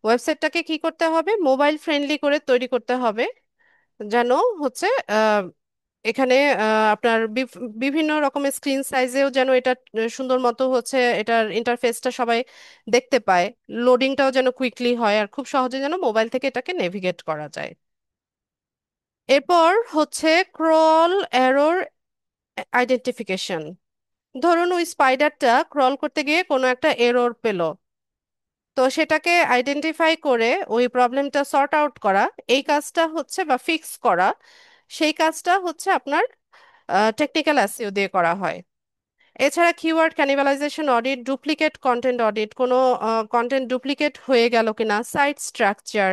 ওয়েবসাইটটাকে কি করতে হবে, মোবাইল ফ্রেন্ডলি করে তৈরি করতে হবে, যেন হচ্ছে আহ, এখানে আপনার বিভিন্ন রকমের স্ক্রিন সাইজেও যেন এটা সুন্দর মতো হচ্ছে এটার ইন্টারফেসটা সবাই দেখতে পায়, লোডিংটাও যেন কুইকলি হয় আর খুব সহজে যেন মোবাইল থেকে এটাকে নেভিগেট করা যায়। এরপর হচ্ছে ক্রল এরর আইডেন্টিফিকেশন। ধরুন ওই স্পাইডারটা ক্রল করতে গিয়ে কোনো একটা এরর পেল, তো সেটাকে আইডেন্টিফাই করে ওই প্রবলেমটা সর্ট আউট করা, এই কাজটা হচ্ছে বা ফিক্স করা, সেই কাজটা হচ্ছে আপনার টেকনিক্যাল এসইও দিয়ে করা হয়। এছাড়া keyword cannibalization audit, duplicate content audit, কোনো কন্টেন্ট ডুপ্লিকেট হয়ে গেল কিনা, সাইট স্ট্রাকচার,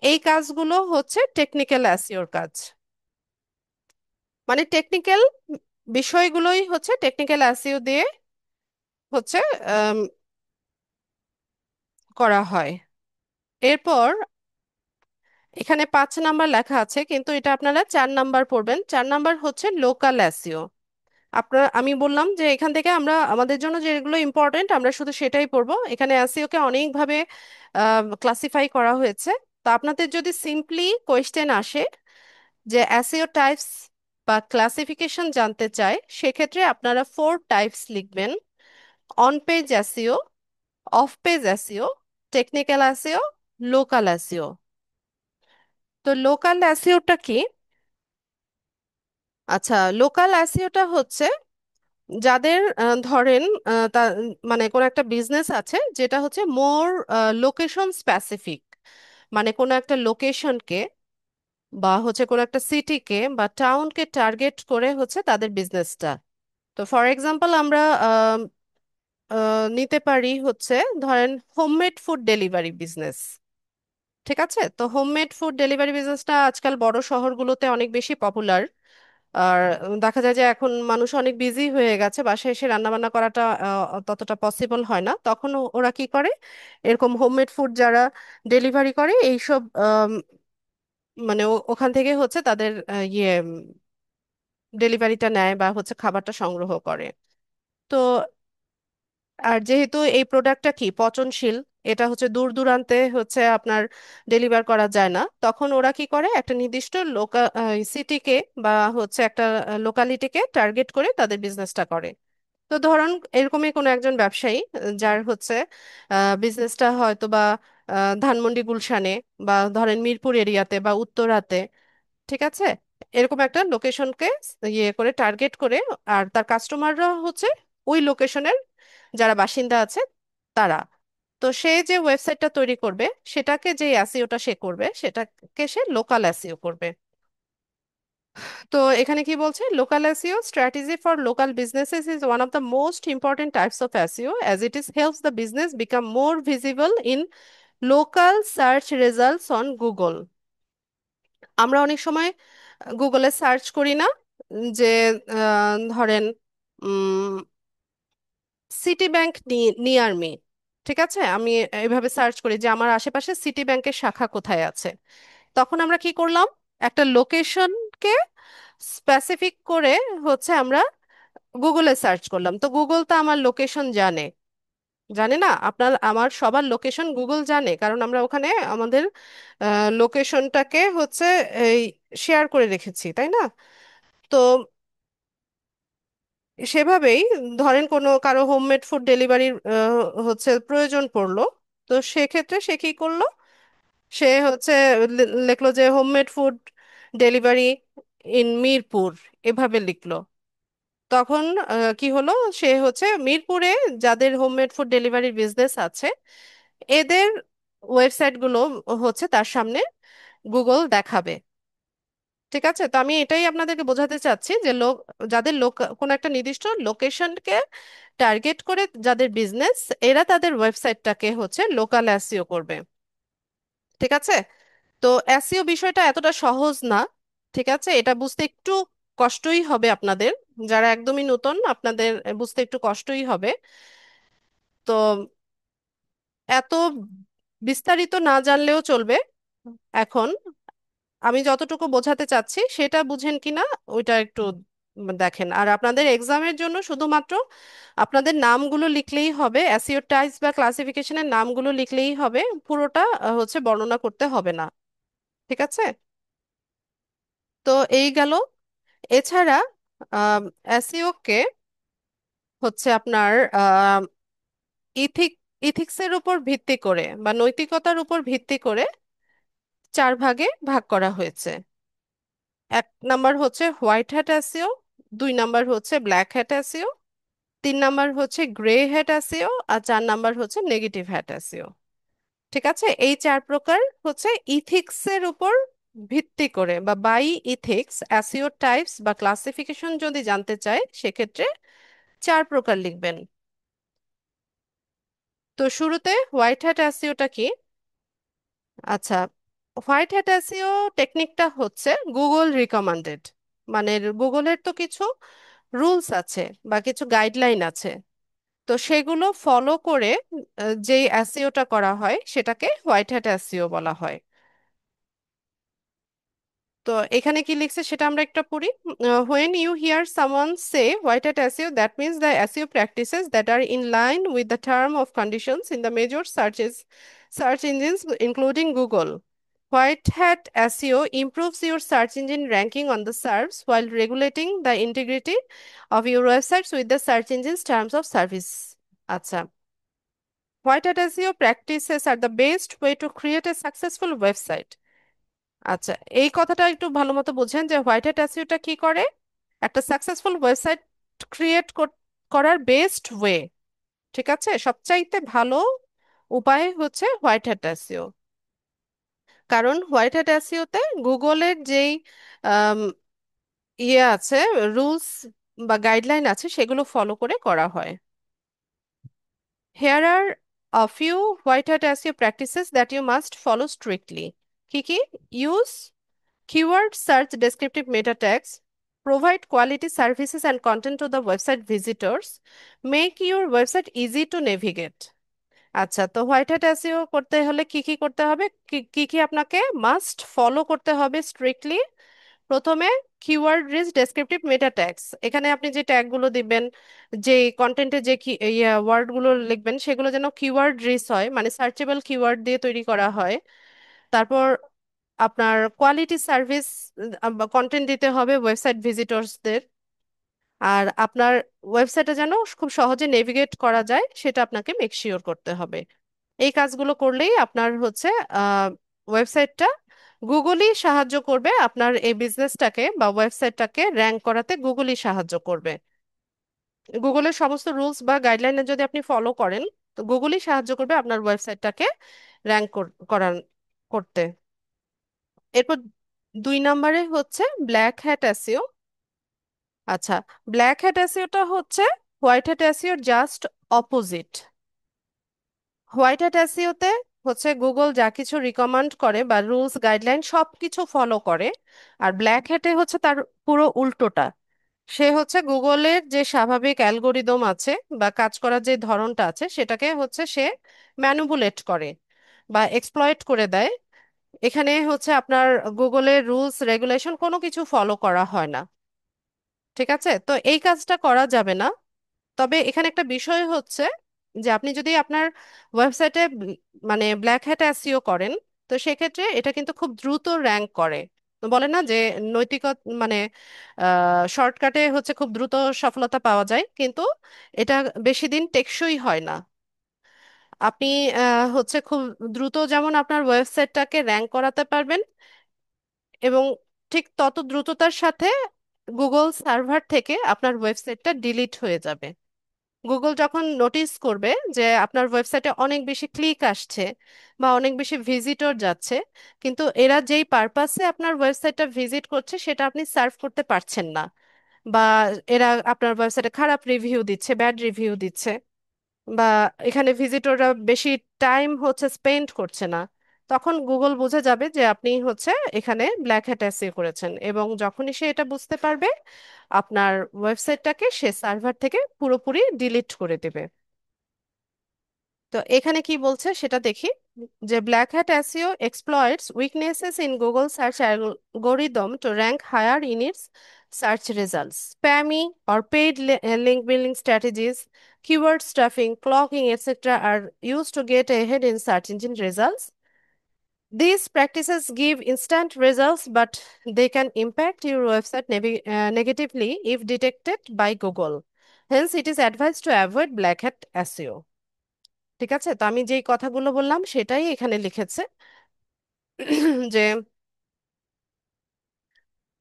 এই কাজগুলো হচ্ছে টেকনিক্যাল এসইওর কাজ। মানে টেকনিক্যাল বিষয়গুলোই হচ্ছে টেকনিক্যাল এসইও দিয়ে হচ্ছে আম, করা হয়। এরপর এখানে 5 নাম্বার লেখা আছে কিন্তু এটা আপনারা 4 নাম্বার পড়বেন। 4 নাম্বার হচ্ছে লোকাল এসইও। আমি বললাম যে এখান থেকে আমরা আমাদের জন্য যেগুলো ইম্পর্টেন্ট আমরা শুধু সেটাই পড়বো। এখানে এসইও কে অনেকভাবে ক্লাসিফাই করা হয়েছে। তো আপনাদের যদি সিম্পলি কোয়েশ্চেন আসে যে এসইও টাইপস বা ক্লাসিফিকেশন জানতে চায়, সেক্ষেত্রে আপনারা 4 টাইপস লিখবেন: on page SEO, off page SEO, technical SEO, local SEO. তো লোকাল এসইওটা কি? আচ্ছা, লোকাল এসইওটা হচ্ছে যাদের ধরেন মানে কোন একটা বিজনেস আছে যেটা হচ্ছে মোর লোকেশন স্পেসিফিক, মানে কোনো একটা লোকেশনকে বা হচ্ছে কোনো একটা সিটিকে বা টাউনকে টার্গেট করে হচ্ছে তাদের বিজনেসটা। তো ফর এক্সাম্পল আমরা নিতে পারি হচ্ছে, ধরেন হোমমেড ফুড ডেলিভারি বিজনেস। ঠিক আছে, তো হোমমেড ফুড ডেলিভারি বিজনেসটা আজকাল বড় শহরগুলোতে অনেক বেশি পপুলার। আর দেখা যায় যে এখন মানুষ অনেক বিজি হয়ে গেছে, বাসায় এসে রান্না বান্না করাটা ততটা পসিবল হয় না। তখন ওরা কি করে, এরকম হোমমেড ফুড যারা ডেলিভারি করে এইসব মানে ওখান থেকে হচ্ছে তাদের ডেলিভারিটা নেয় বা হচ্ছে খাবারটা সংগ্রহ করে। তো আর যেহেতু এই প্রোডাক্টটা কি পচনশীল, এটা হচ্ছে দূর দূরান্তে হচ্ছে আপনার ডেলিভার করা যায় না, তখন ওরা কি করে একটা নির্দিষ্ট লোকাল সিটিকে বা হচ্ছে একটা লোকালিটিকে টার্গেট করে তাদের বিজনেসটা করে। তো ধরুন এরকমই কোনো একজন ব্যবসায়ী যার হচ্ছে বিজনেসটা হয়তো বা ধানমন্ডি গুলশানে বা ধরেন মিরপুর এরিয়াতে বা উত্তরাতে। ঠিক আছে, এরকম একটা লোকেশনকে ইয়ে করে টার্গেট করে, আর তার কাস্টমাররা হচ্ছে ওই লোকেশনের যারা বাসিন্দা আছে তারা। তো সে যে ওয়েবসাইটটা তৈরি করবে, সেটাকে যে এসইওটা সে করবে সেটাকে সে লোকাল এসইও করবে। তো এখানে কি বলছে, local SEO strategy for local businesses is one of the most important types of SEO as it is helps the business become more visible in local search results on Google. আমরা অনেক সময় গুগলে search করি না যে ধরেন city bank near me. ঠিক আছে, আমি এভাবে সার্চ করি যে আমার আশেপাশে সিটি ব্যাংকের শাখা কোথায় আছে। তখন আমরা কি করলাম, একটা লোকেশনকে স্পেসিফিক করে হচ্ছে আমরা গুগলে সার্চ করলাম। তো গুগল তো আমার লোকেশন জানে, জানে না আপনার আমার সবার লোকেশন গুগল জানে, কারণ আমরা ওখানে আমাদের লোকেশনটাকে হচ্ছে এই শেয়ার করে রেখেছি, তাই না? তো সেভাবেই ধরেন কোনো কারো হোমমেড ফুড ডেলিভারির হচ্ছে প্রয়োজন পড়লো। তো সেক্ষেত্রে সে কি করলো, সে হচ্ছে লিখলো যে homemade food delivery in Mirpur, এভাবে লিখলো। তখন কি হলো, সে হচ্ছে মিরপুরে যাদের হোমমেড ফুড ডেলিভারির বিজনেস আছে এদের ওয়েবসাইটগুলো হচ্ছে তার সামনে গুগল দেখাবে। ঠিক আছে, তো আমি এটাই আপনাদেরকে বোঝাতে চাচ্ছি যে যাদের কোনো একটা নির্দিষ্ট লোকেশনকে টার্গেট করে যাদের বিজনেস, এরা তাদের ওয়েবসাইটটাকে হচ্ছে লোকাল এসইও করবে। ঠিক আছে, তো এসইও বিষয়টা এতটা সহজ না। ঠিক আছে, এটা বুঝতে একটু কষ্টই হবে আপনাদের, যারা একদমই নতুন আপনাদের বুঝতে একটু কষ্টই হবে। তো এত বিস্তারিত না জানলেও চলবে। এখন আমি যতটুকু বোঝাতে চাচ্ছি সেটা বুঝেন কিনা ওইটা একটু দেখেন। আর আপনাদের এক্সামের জন্য শুধুমাত্র আপনাদের নামগুলো লিখলেই হবে, এসইও টাইপস বা ক্লাসিফিকেশনের নামগুলো লিখলেই হবে, পুরোটা হচ্ছে বর্ণনা করতে হবে না। ঠিক আছে, তো এই গেল। এছাড়া এসইও কে হচ্ছে আপনার ইথিক ইথিক্সের উপর ভিত্তি করে বা নৈতিকতার উপর ভিত্তি করে 4 ভাগে ভাগ করা হয়েছে। 1 নাম্বার হচ্ছে হোয়াইট হ্যাট এসইও, 2 নাম্বার হচ্ছে ব্ল্যাক হ্যাট এসইও, 3 নাম্বার হচ্ছে গ্রে হ্যাট এসইও, আর 4 নাম্বার হচ্ছে নেগেটিভ হ্যাট এসইও। ঠিক আছে, এই 4 প্রকার হচ্ছে ইথিক্সের উপর ভিত্তি করে বা বাই ইথিক্স এসইও টাইপস বা ক্লাসিফিকেশন যদি জানতে চায় সেক্ষেত্রে 4 প্রকার লিখবেন। তো শুরুতে হোয়াইট হ্যাট এসইওটা কি? আচ্ছা, হোয়াইট হ্যাট এসইও টেকনিকটা হচ্ছে গুগল রিকমান্ডেড, মানে গুগলের তো কিছু রুলস আছে বা কিছু গাইডলাইন আছে। তো সেগুলো ফলো করে যেই এসইওটা করা হয় সেটাকে হোয়াইট হ্যাট এসইও বলা হয়। তো এখানে কি লিখছে সেটা আমরা একটা পড়ি। When you hear someone say white hat SEO, that means the SEO practices that are in line with the term of conditions in the major search engines including Google. White hat SEO improves your search engine ranking on the SERPs while regulating the integrity of your websites with the search engine's terms of service. আচ্ছা, white hat SEO practices are the best way to create a successful website. আচ্ছা, এই কথাটা একটু ভালো মতো বোঝেন যে white hat এসইওটা কি করে। একটা সাকসেসফুল ওয়েবসাইট ক্রিয়েট করার বেস্ট ওয়ে, ঠিক আছে, সবচাইতে ভালো উপায় হচ্ছে হোয়াইট হ্যাট এসইও। কারণ হোয়াইট হ্যাট এসইওতে গুগলের যেই আম, ইয়ে আছে, রুলস বা গাইডলাইন আছে, সেগুলো ফলো করে করা হয়। Here are a few white hat SEO practices that you must follow strictly. কি কি? Use keyword search descriptive meta tags, provide quality services and content to the website visitors, make your website easy to navigate. আচ্ছা, তো white hat SEO করতে হলে কি কি করতে হবে, কি কি কি আপনাকে মাস্ট ফলো করতে হবে স্ট্রিক্টলি। প্রথমে কিওয়ার্ড রিচ ডেসক্রিপটিভ মেটা ট্যাগস, এখানে আপনি যে ট্যাগগুলো দিবেন, যে কন্টেন্টে যে ওয়ার্ডগুলো লিখবেন, সেগুলো যেন কিওয়ার্ড রিচ হয়, মানে সার্চেবল কিওয়ার্ড দিয়ে তৈরি করা হয়। তারপর আপনার কোয়ালিটি সার্ভিস কন্টেন্ট দিতে হবে ওয়েবসাইট ভিজিটরসদের। আর আপনার ওয়েবসাইটে যেন খুব সহজে নেভিগেট করা যায়, সেটা আপনাকে মেক শিওর করতে হবে। এই কাজগুলো করলেই আপনার হচ্ছে ওয়েবসাইটটা, গুগলই সাহায্য করবে আপনার এই বিজনেসটাকে বা ওয়েবসাইটটাকে র্যাঙ্ক করাতে, গুগলই সাহায্য করবে। গুগলের সমস্ত রুলস বা গাইডলাইনে যদি আপনি ফলো করেন, তো গুগলই সাহায্য করবে আপনার ওয়েবসাইটটাকে র্যাঙ্ক করার করতে। এরপর 2 নম্বরে হচ্ছে ব্ল্যাক হ্যাট এসইও। আচ্ছা, ব্ল্যাক হ্যাট এসইওটা হচ্ছে হোয়াইট হ্যাট এসইওর জাস্ট অপোজিট। হোয়াইট হ্যাট এসইওতে হচ্ছে গুগল যা কিছু রিকমেন্ড করে বা রুলস গাইডলাইন সব কিছু ফলো করে। আর ব্ল্যাক হ্যাটে হচ্ছে তার পুরো উল্টোটা। সে হচ্ছে গুগলের যে স্বাভাবিক অ্যালগোরিদম আছে বা কাজ করার যে ধরনটা আছে, সেটাকে হচ্ছে সে ম্যানুপুলেট করে বা এক্সপ্লয়েট করে দেয়। এখানে হচ্ছে আপনার গুগলের রুলস রেগুলেশন কোনো কিছু ফলো করা হয় না। ঠিক আছে, তো এই কাজটা করা যাবে না। তবে এখানে একটা বিষয় হচ্ছে যে আপনি যদি আপনার ওয়েবসাইটে মানে ব্ল্যাক হ্যাট এসইও করেন, তো সেক্ষেত্রে এটা কিন্তু খুব দ্রুত র্যাঙ্ক করে। বলে না যে নৈতিকতা, মানে শর্টকাটে হচ্ছে খুব দ্রুত সফলতা পাওয়া যায়, কিন্তু এটা বেশি দিন টেকসই হয় না। আপনি হচ্ছে খুব দ্রুত যেমন আপনার ওয়েবসাইটটাকে র্যাঙ্ক করাতে পারবেন, এবং ঠিক তত দ্রুততার সাথে গুগল সার্ভার থেকে আপনার ওয়েবসাইটটা ডিলিট হয়ে যাবে। গুগল যখন নোটিস করবে যে আপনার ওয়েবসাইটে অনেক বেশি ক্লিক আসছে বা অনেক বেশি ভিজিটর যাচ্ছে, কিন্তু এরা যেই পারপাসে আপনার ওয়েবসাইটটা ভিজিট করছে সেটা আপনি সার্ভ করতে পারছেন না, বা এরা আপনার ওয়েবসাইটে খারাপ রিভিউ দিচ্ছে, ব্যাড রিভিউ দিচ্ছে, বা এখানে ভিজিটররা বেশি টাইম হচ্ছে স্পেন্ড করছে না, তখন গুগল বুঝে যাবে যে আপনি হচ্ছে এখানে ব্ল্যাক হ্যাট এসইও করেছেন, এবং যখনই সে এটা বুঝতে পারবে, আপনার ওয়েবসাইটটাকে সে সার্ভার থেকে পুরোপুরি ডিলিট করে দেবে। তো এখানে কি বলছে সেটা দেখি, যে black hat SEO exploits weaknesses in Google search algorithm to rank higher in its search results, spammy or paid link building strategies, keyword stuffing, clogging, etc. are used to get ahead in search engine results. These practices give instant results, but they can impact your website negatively if detected by Google. Hence, it is advised to avoid black hat SEO. ঠিক আছে, তো আমি যেই কথাগুলো বললাম সেটাই এখানে লিখেছে, যে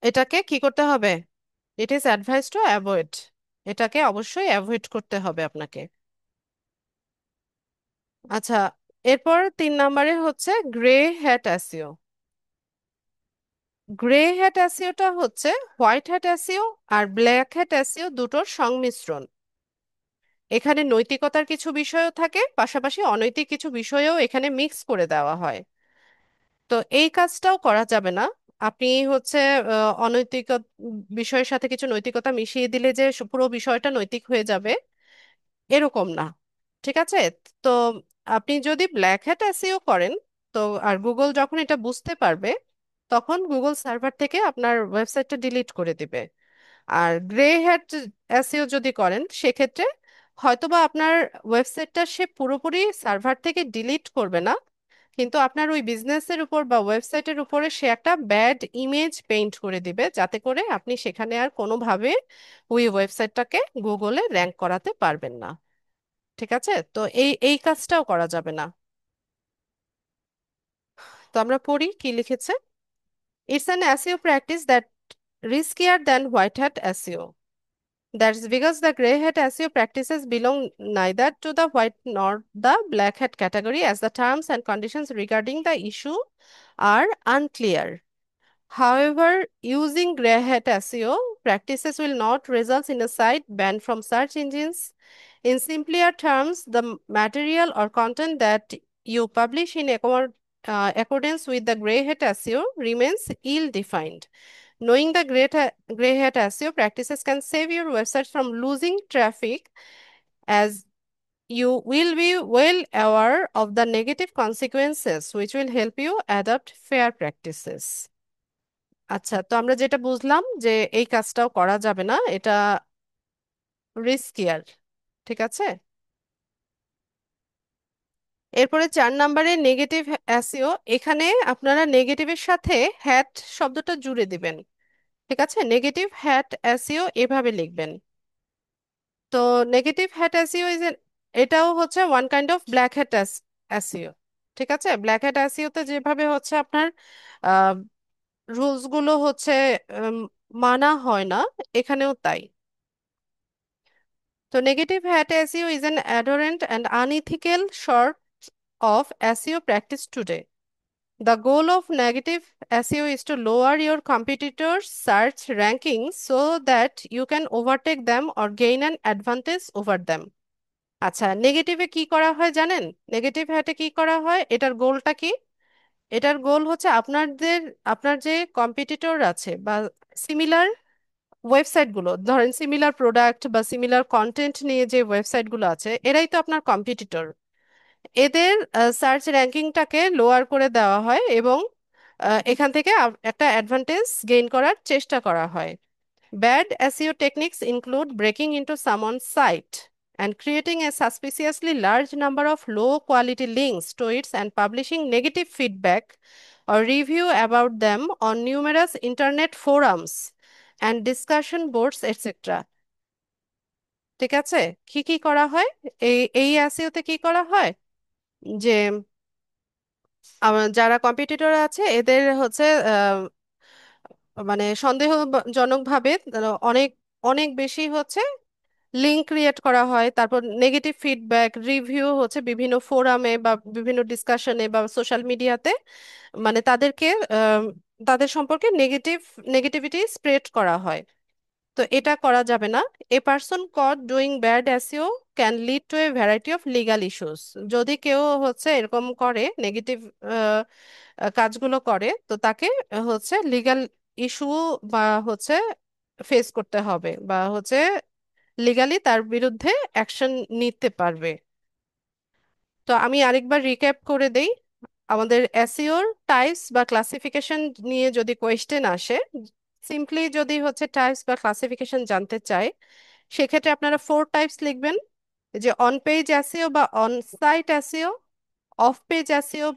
এটাকে কি করতে হবে, it is advice to avoid, এটাকে অবশ্যই অ্যাভয়েড করতে হবে আপনাকে। আচ্ছা, এরপর 3 নম্বরে হচ্ছে grey hat SEO. Grey hat এসইওটা হচ্ছে হোয়াইট হ্যাট এসইও আর ব্ল্যাক হ্যাট এসইও দুটোর সংমিশ্রণ। এখানে নৈতিকতার কিছু বিষয়ও থাকে, পাশাপাশি অনৈতিক কিছু বিষয়ও এখানে মিক্স করে দেওয়া হয়। তো এই কাজটাও করা যাবে না। আপনি হচ্ছে অনৈতিক বিষয়ের সাথে কিছু নৈতিকতা মিশিয়ে দিলে যে পুরো বিষয়টা নৈতিক হয়ে যাবে, এরকম না। ঠিক আছে, তো আপনি যদি ব্ল্যাক হ্যাট এসইও করেন, তো আর গুগল যখন এটা বুঝতে পারবে, তখন গুগল সার্ভার থেকে আপনার ওয়েবসাইটটা ডিলিট করে দিবে। আর গ্রে হ্যাট এসইও যদি করেন সেক্ষেত্রে হয়তোবা আপনার ওয়েবসাইটটা সে পুরোপুরি সার্ভার থেকে ডিলিট করবে না, কিন্তু আপনার ওই বিজনেসের উপর বা ওয়েবসাইটের উপরে সে একটা ব্যাড ইমেজ পেইন্ট করে দিবে, যাতে করে আপনি সেখানে আর কোনোভাবে ওই ওয়েবসাইটটাকে গুগলে র্যাঙ্ক করাতে পারবেন না। ঠিক আছে, তো এই এই কাজটাও করা যাবে না। তো আমরা পড়ি কি লিখেছে। It's an SEO practice that riskier than white hat SEO. That's because the grey hat SEO practices belong neither to the white nor the black hat category, as the terms and conditions regarding the issue are unclear. However, using grey hat SEO practices will not result in a site banned from search engines. In simpler terms, the material or content that you publish in accordance with the grey hat SEO remains ill-defined. Knowing the gray hat SEO practices can save your website from losing traffic, as you will be well aware of the negative consequences, which will help you adopt fair practices. আচ্ছা, তো আমরা যেটা বুঝলাম যে এই কাজটাও করা যাবে না, এটা রিস্কিয়ার। ঠিক আছে, এরপরে 4 নম্বরে নেগেটিভ এসইও। এখানে আপনারা নেগেটিভের সাথে হ্যাট শব্দটা জুড়ে দিবেন। ঠিক আছে, নেগেটিভ হ্যাট এসইও এভাবে লিখবেন। তো নেগেটিভ হ্যাট এসইও এটাও হচ্ছে one kind of black hat SEO. ঠিক আছে, ব্ল্যাক হ্যাট এসইও তে যেভাবে হচ্ছে আপনার রুলস গুলো হচ্ছে উম, মানা হয় না, এখানেও তাই। তো negative hat SEO is an abhorrent and unethical sort of SEO practice today. The goal of negative SEO is to lower your competitors' search rankings so that you can overtake them or gain an advantage over them. আচ্ছা, নেগেটিভে কি করা হয় জানেন? Negative হ্যাটে কি করা হয়, এটার গোলটা কি? এটার গোল হচ্ছে আপনার যে কম্পিটিটর আছে বা সিমিলার ওয়েবসাইটগুলো, ধরেন সিমিলার প্রোডাক্ট বা সিমিলার কন্টেন্ট নিয়ে যে ওয়েবসাইটগুলো আছে, এরাই তো আপনার কম্পিটিটর। এদের সার্চ র্যাঙ্কিংটাকে লোয়ার করে দেওয়া হয় এবং এখান থেকে একটা অ্যাডভান্টেজ গেইন করার চেষ্টা করা হয়। Bad SEO techniques include breaking into someone's site and creating a suspiciously large number of low quality links to it and publishing negative feedback or review about them on numerous internet forums and discussion boards, etc. ঠিক আছে, কি কি করা হয়? এই SEO তে কি করা হয় যে যারা কম্পিটিটর আছে এদের হচ্ছে মানে সন্দেহজনকভাবে অনেক অনেক বেশি হচ্ছে লিঙ্ক ক্রিয়েট করা হয়, তারপর নেগেটিভ ফিডব্যাক রিভিউ হচ্ছে বিভিন্ন ফোরামে বা বিভিন্ন ডিসকাশনে বা সোশ্যাল মিডিয়াতে, মানে তাদেরকে তাদের সম্পর্কে নেগেটিভিটি স্প্রেড করা হয়। তো এটা করা যাবে না। A person caught doing bad SEO can lead to a variety of legal issues. যদি কেউ হচ্ছে এরকম করে নেগেটিভ কাজগুলো করে, তো তাকে হচ্ছে লিগ্যাল ইস্যু বা হচ্ছে ফেস করতে হবে, বা হচ্ছে লিগালি তার বিরুদ্ধে অ্যাকশন নিতে পারবে। তো আমি আরেকবার রিক্যাপ করে দেই। আমাদের এসইওর টাইপস বা ক্লাসিফিকেশন নিয়ে যদি কোয়েশ্চেন আসে, সিম্পলি যদি হচ্ছে টাইপস বা ক্লাসিফিকেশন জানতে চাই, সেক্ষেত্রে আপনারা 4 টাইপস লিখবেন, যে অন পেজ এসইও বা on site SEO, off page SEO,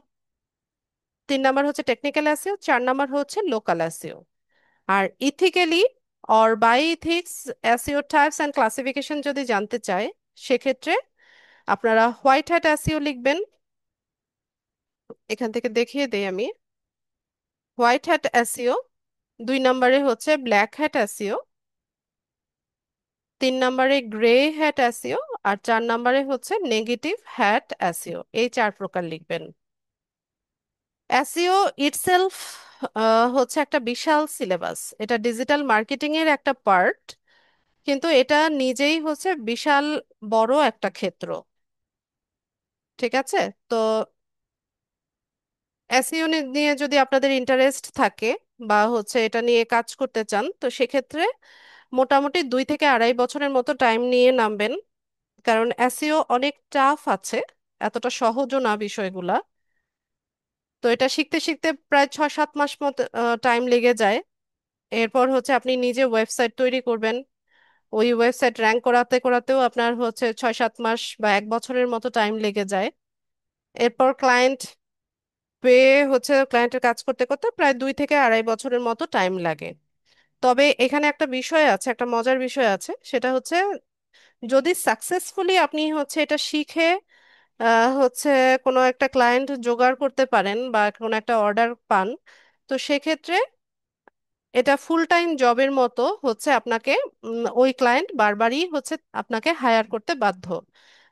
3 number হচ্ছে টেকনিক্যাল এসইও, 4 নাম্বার হচ্ছে লোকাল এসইও। আর ethically or by ethics SEO types and classification যদি জানতে চাই, সেক্ষেত্রে আপনারা হোয়াইট হ্যাট এসইও লিখবেন। এখান থেকে দেখিয়ে দেই আমি। হোয়াইট হ্যাট এসইও, 2 নম্বরে হচ্ছে ব্ল্যাক হ্যাট এসইও, 3 নম্বরে গ্রে হ্যাট এসইও, আর 4 নম্বরে হচ্ছে নেগেটিভ হ্যাট এসইও। এই 4 প্রকার লিখবেন। এসইও ইটসেলফ হচ্ছে একটা বিশাল সিলেবাস, এটা ডিজিটাল মার্কেটিং এর একটা পার্ট, কিন্তু এটা নিজেই হচ্ছে বিশাল বড় একটা ক্ষেত্র। ঠিক আছে, তো এসইও নিয়ে যদি আপনাদের ইন্টারেস্ট থাকে বা হচ্ছে এটা নিয়ে কাজ করতে চান, তো সেক্ষেত্রে মোটামুটি 2 থেকে আড়াই বছরের মতো টাইম নিয়ে নামবেন, কারণ এসইও অনেক টাফ আছে, এতটা সহজও না বিষয়গুলা। তো এটা শিখতে শিখতে প্রায় 6-7 মাস মতো টাইম লেগে যায়। এরপর হচ্ছে আপনি নিজে ওয়েবসাইট তৈরি করবেন। ওই ওয়েবসাইট র্যাঙ্ক করাতে করাতেও আপনার হচ্ছে 6-7 মাস বা 1 বছরের মতো টাইম লেগে যায়। এরপর ক্লায়েন্ট পেয়ে হচ্ছে ক্লায়েন্টের কাজ করতে করতে প্রায় 2 থেকে আড়াই বছরের মতো টাইম লাগে। তবে এখানে একটা বিষয় আছে, একটা মজার বিষয় আছে, সেটা হচ্ছে যদি সাকসেসফুলি আপনি হচ্ছে এটা শিখে হচ্ছে কোনো একটা ক্লায়েন্ট জোগাড় করতে পারেন বা কোনো একটা অর্ডার পান, তো সেক্ষেত্রে এটা ফুল টাইম জবের মতো হচ্ছে আপনাকে ওই ক্লায়েন্ট বারবারই হচ্ছে আপনাকে হায়ার করতে বাধ্য।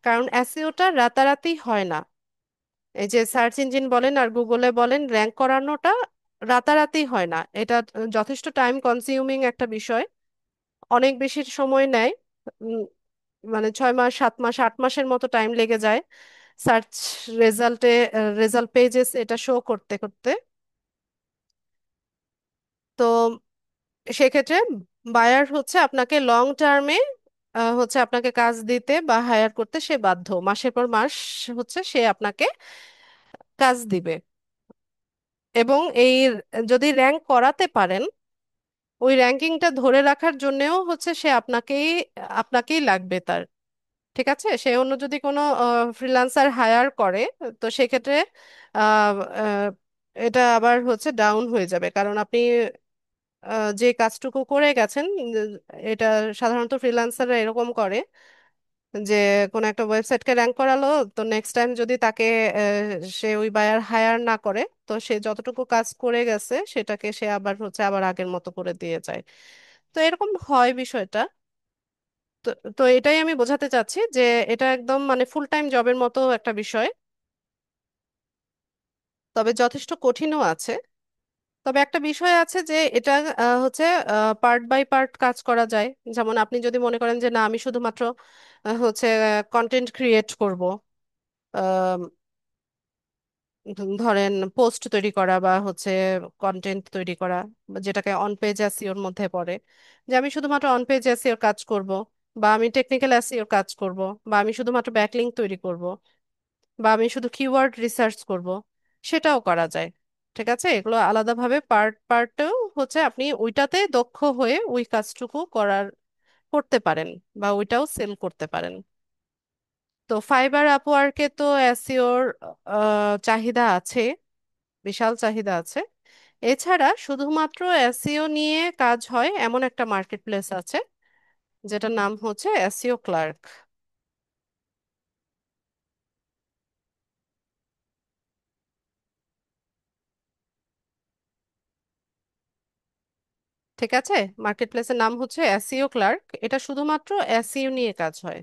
কারণ এসইওটা রাতারাতি হয় না। এই যে সার্চ ইঞ্জিন বলেন আর গুগলে বলেন, র্যাঙ্ক করানোটা রাতারাতি হয় না। এটা যথেষ্ট টাইম কনজিউমিং একটা বিষয়, অনেক বেশি সময় নেয়। উম, মানে 6 মাস 7 মাস 8 মাসের মতো টাইম লেগে যায় সার্চ রেজাল্টে, রেজাল্ট পেজেস এটা শো করতে করতে। তো সেক্ষেত্রে বায়ার হচ্ছে আপনাকে লং টার্মে হচ্ছে আপনাকে কাজ দিতে বা হায়ার করতে সে বাধ্য, মাসের পর মাস হচ্ছে সে আপনাকে কাজ দিবে। এবং এই যদি র্যাঙ্ক করাতে পারেন, ওই র্যাঙ্কিংটা ধরে রাখার জন্যেও হচ্ছে সে আপনাকেই আপনাকেই লাগবে তার। ঠিক আছে, সে অন্য যদি কোনো ফ্রিল্যান্সার হায়ার করে, তো সেক্ষেত্রে আহ, আহ, এটা আবার হচ্ছে ডাউন হয়ে যাবে, কারণ আপনি যে কাজটুকু করে গেছেন, এটা সাধারণত ফ্রিল্যান্সাররা এরকম করে যে কোনো একটা ওয়েবসাইটকে র্যাঙ্ক করালো, তো নেক্সট টাইম যদি তাকে সে ওই বায়ার হায়ার না করে, তো সে যতটুকু কাজ করে গেছে সেটাকে সে আবার হচ্ছে আবার আগের মতো করে দিয়ে যায়। তো এরকম হয় বিষয়টা। তো তো এটাই আমি বোঝাতে চাচ্ছি যে এটা একদম মানে ফুল টাইম জবের মতো একটা বিষয়, তবে যথেষ্ট কঠিনও আছে। তবে একটা বিষয় আছে যে এটা হচ্ছে পার্ট বাই পার্ট কাজ করা যায়। যেমন আপনি যদি মনে করেন যে না, আমি শুধুমাত্র হচ্ছে কন্টেন্ট ক্রিয়েট করব, আহ, ধরেন পোস্ট তৈরি করা বা হচ্ছে কন্টেন্ট তৈরি করা, বা যেটাকে অন পেজ এসইওর মধ্যে পড়ে, যে আমি শুধুমাত্র অন পেজ এসইওর কাজ করব, বা আমি টেকনিক্যাল এসইওর কাজ করব, বা আমি শুধুমাত্র ব্যাকলিঙ্ক তৈরি করব, বা আমি শুধু কিওয়ার্ড রিসার্চ করব, সেটাও করা যায়। ঠিক আছে, এগুলো আলাদাভাবে পার্ট পার্টেও হচ্ছে আপনি ওইটাতে দক্ষ হয়ে ওই কাজটুকু করতে পারেন বা ওইটাও সেল করতে পারেন। তো ফাইবার আপওয়ার্কে তো এসইওর চাহিদা আছে, বিশাল চাহিদা আছে। এছাড়া শুধুমাত্র এসইও নিয়ে কাজ হয় এমন একটা মার্কেট প্লেস আছে, যেটার নাম হচ্ছে এসইও ক্লার্ক। ঠিক আছে, মার্কেট প্লেসের নাম হচ্ছে এসইও ক্লার্ক। এটা শুধুমাত্র এসইও নিয়ে কাজ হয়।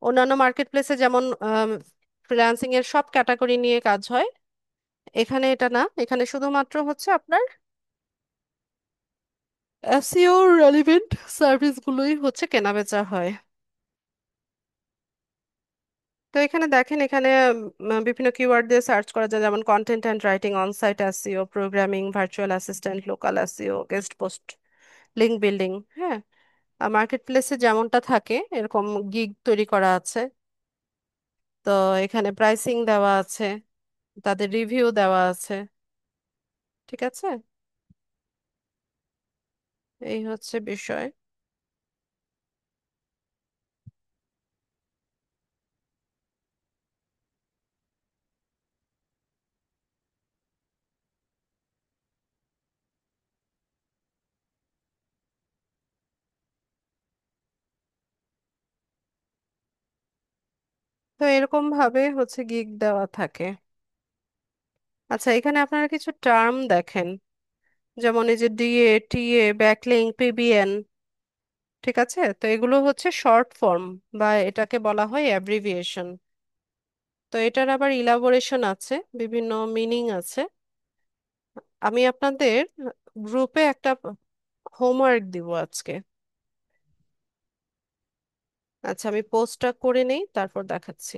অন্যান্য মার্কেট প্লেসে যেমন ফ্রিল্যান্সিং এর সব ক্যাটাগরি নিয়ে কাজ হয়, এখানে এটা না, এখানে শুধুমাত্র হচ্ছে আপনার এসইও রেলিভেন্ট সার্ভিসগুলোই হচ্ছে কেনাবেচা হয়। তো এখানে দেখেন, এখানে বিভিন্ন কিওয়ার্ড দিয়ে সার্চ করা যায়, যেমন content and writing, onsite SEO, programming, virtual assistant, local SEO, guest post, link building. হ্যাঁ, মার্কেট প্লেসে যেমনটা থাকে এরকম গিগ তৈরি করা আছে। তো এখানে প্রাইসিং দেওয়া আছে, তাদের রিভিউ দেওয়া আছে। ঠিক আছে, এই হচ্ছে বিষয়। তো এরকম ভাবে হচ্ছে গিগ দেওয়া থাকে। আচ্ছা, এখানে আপনারা কিছু টার্ম দেখেন, যেমন এই যে ডিএ, টিএ, ব্যাকলিং, পিবিএন। ঠিক আছে, তো এগুলো হচ্ছে শর্ট ফর্ম বা এটাকে বলা হয় অ্যাব্রিভিয়েশন। তো এটার আবার ইলাবোরেশন আছে, বিভিন্ন মিনিং আছে। আমি আপনাদের গ্রুপে একটা হোমওয়ার্ক দিব আজকে। আচ্ছা, আমি পোস্টটা করে নেই, তারপর দেখাচ্ছি।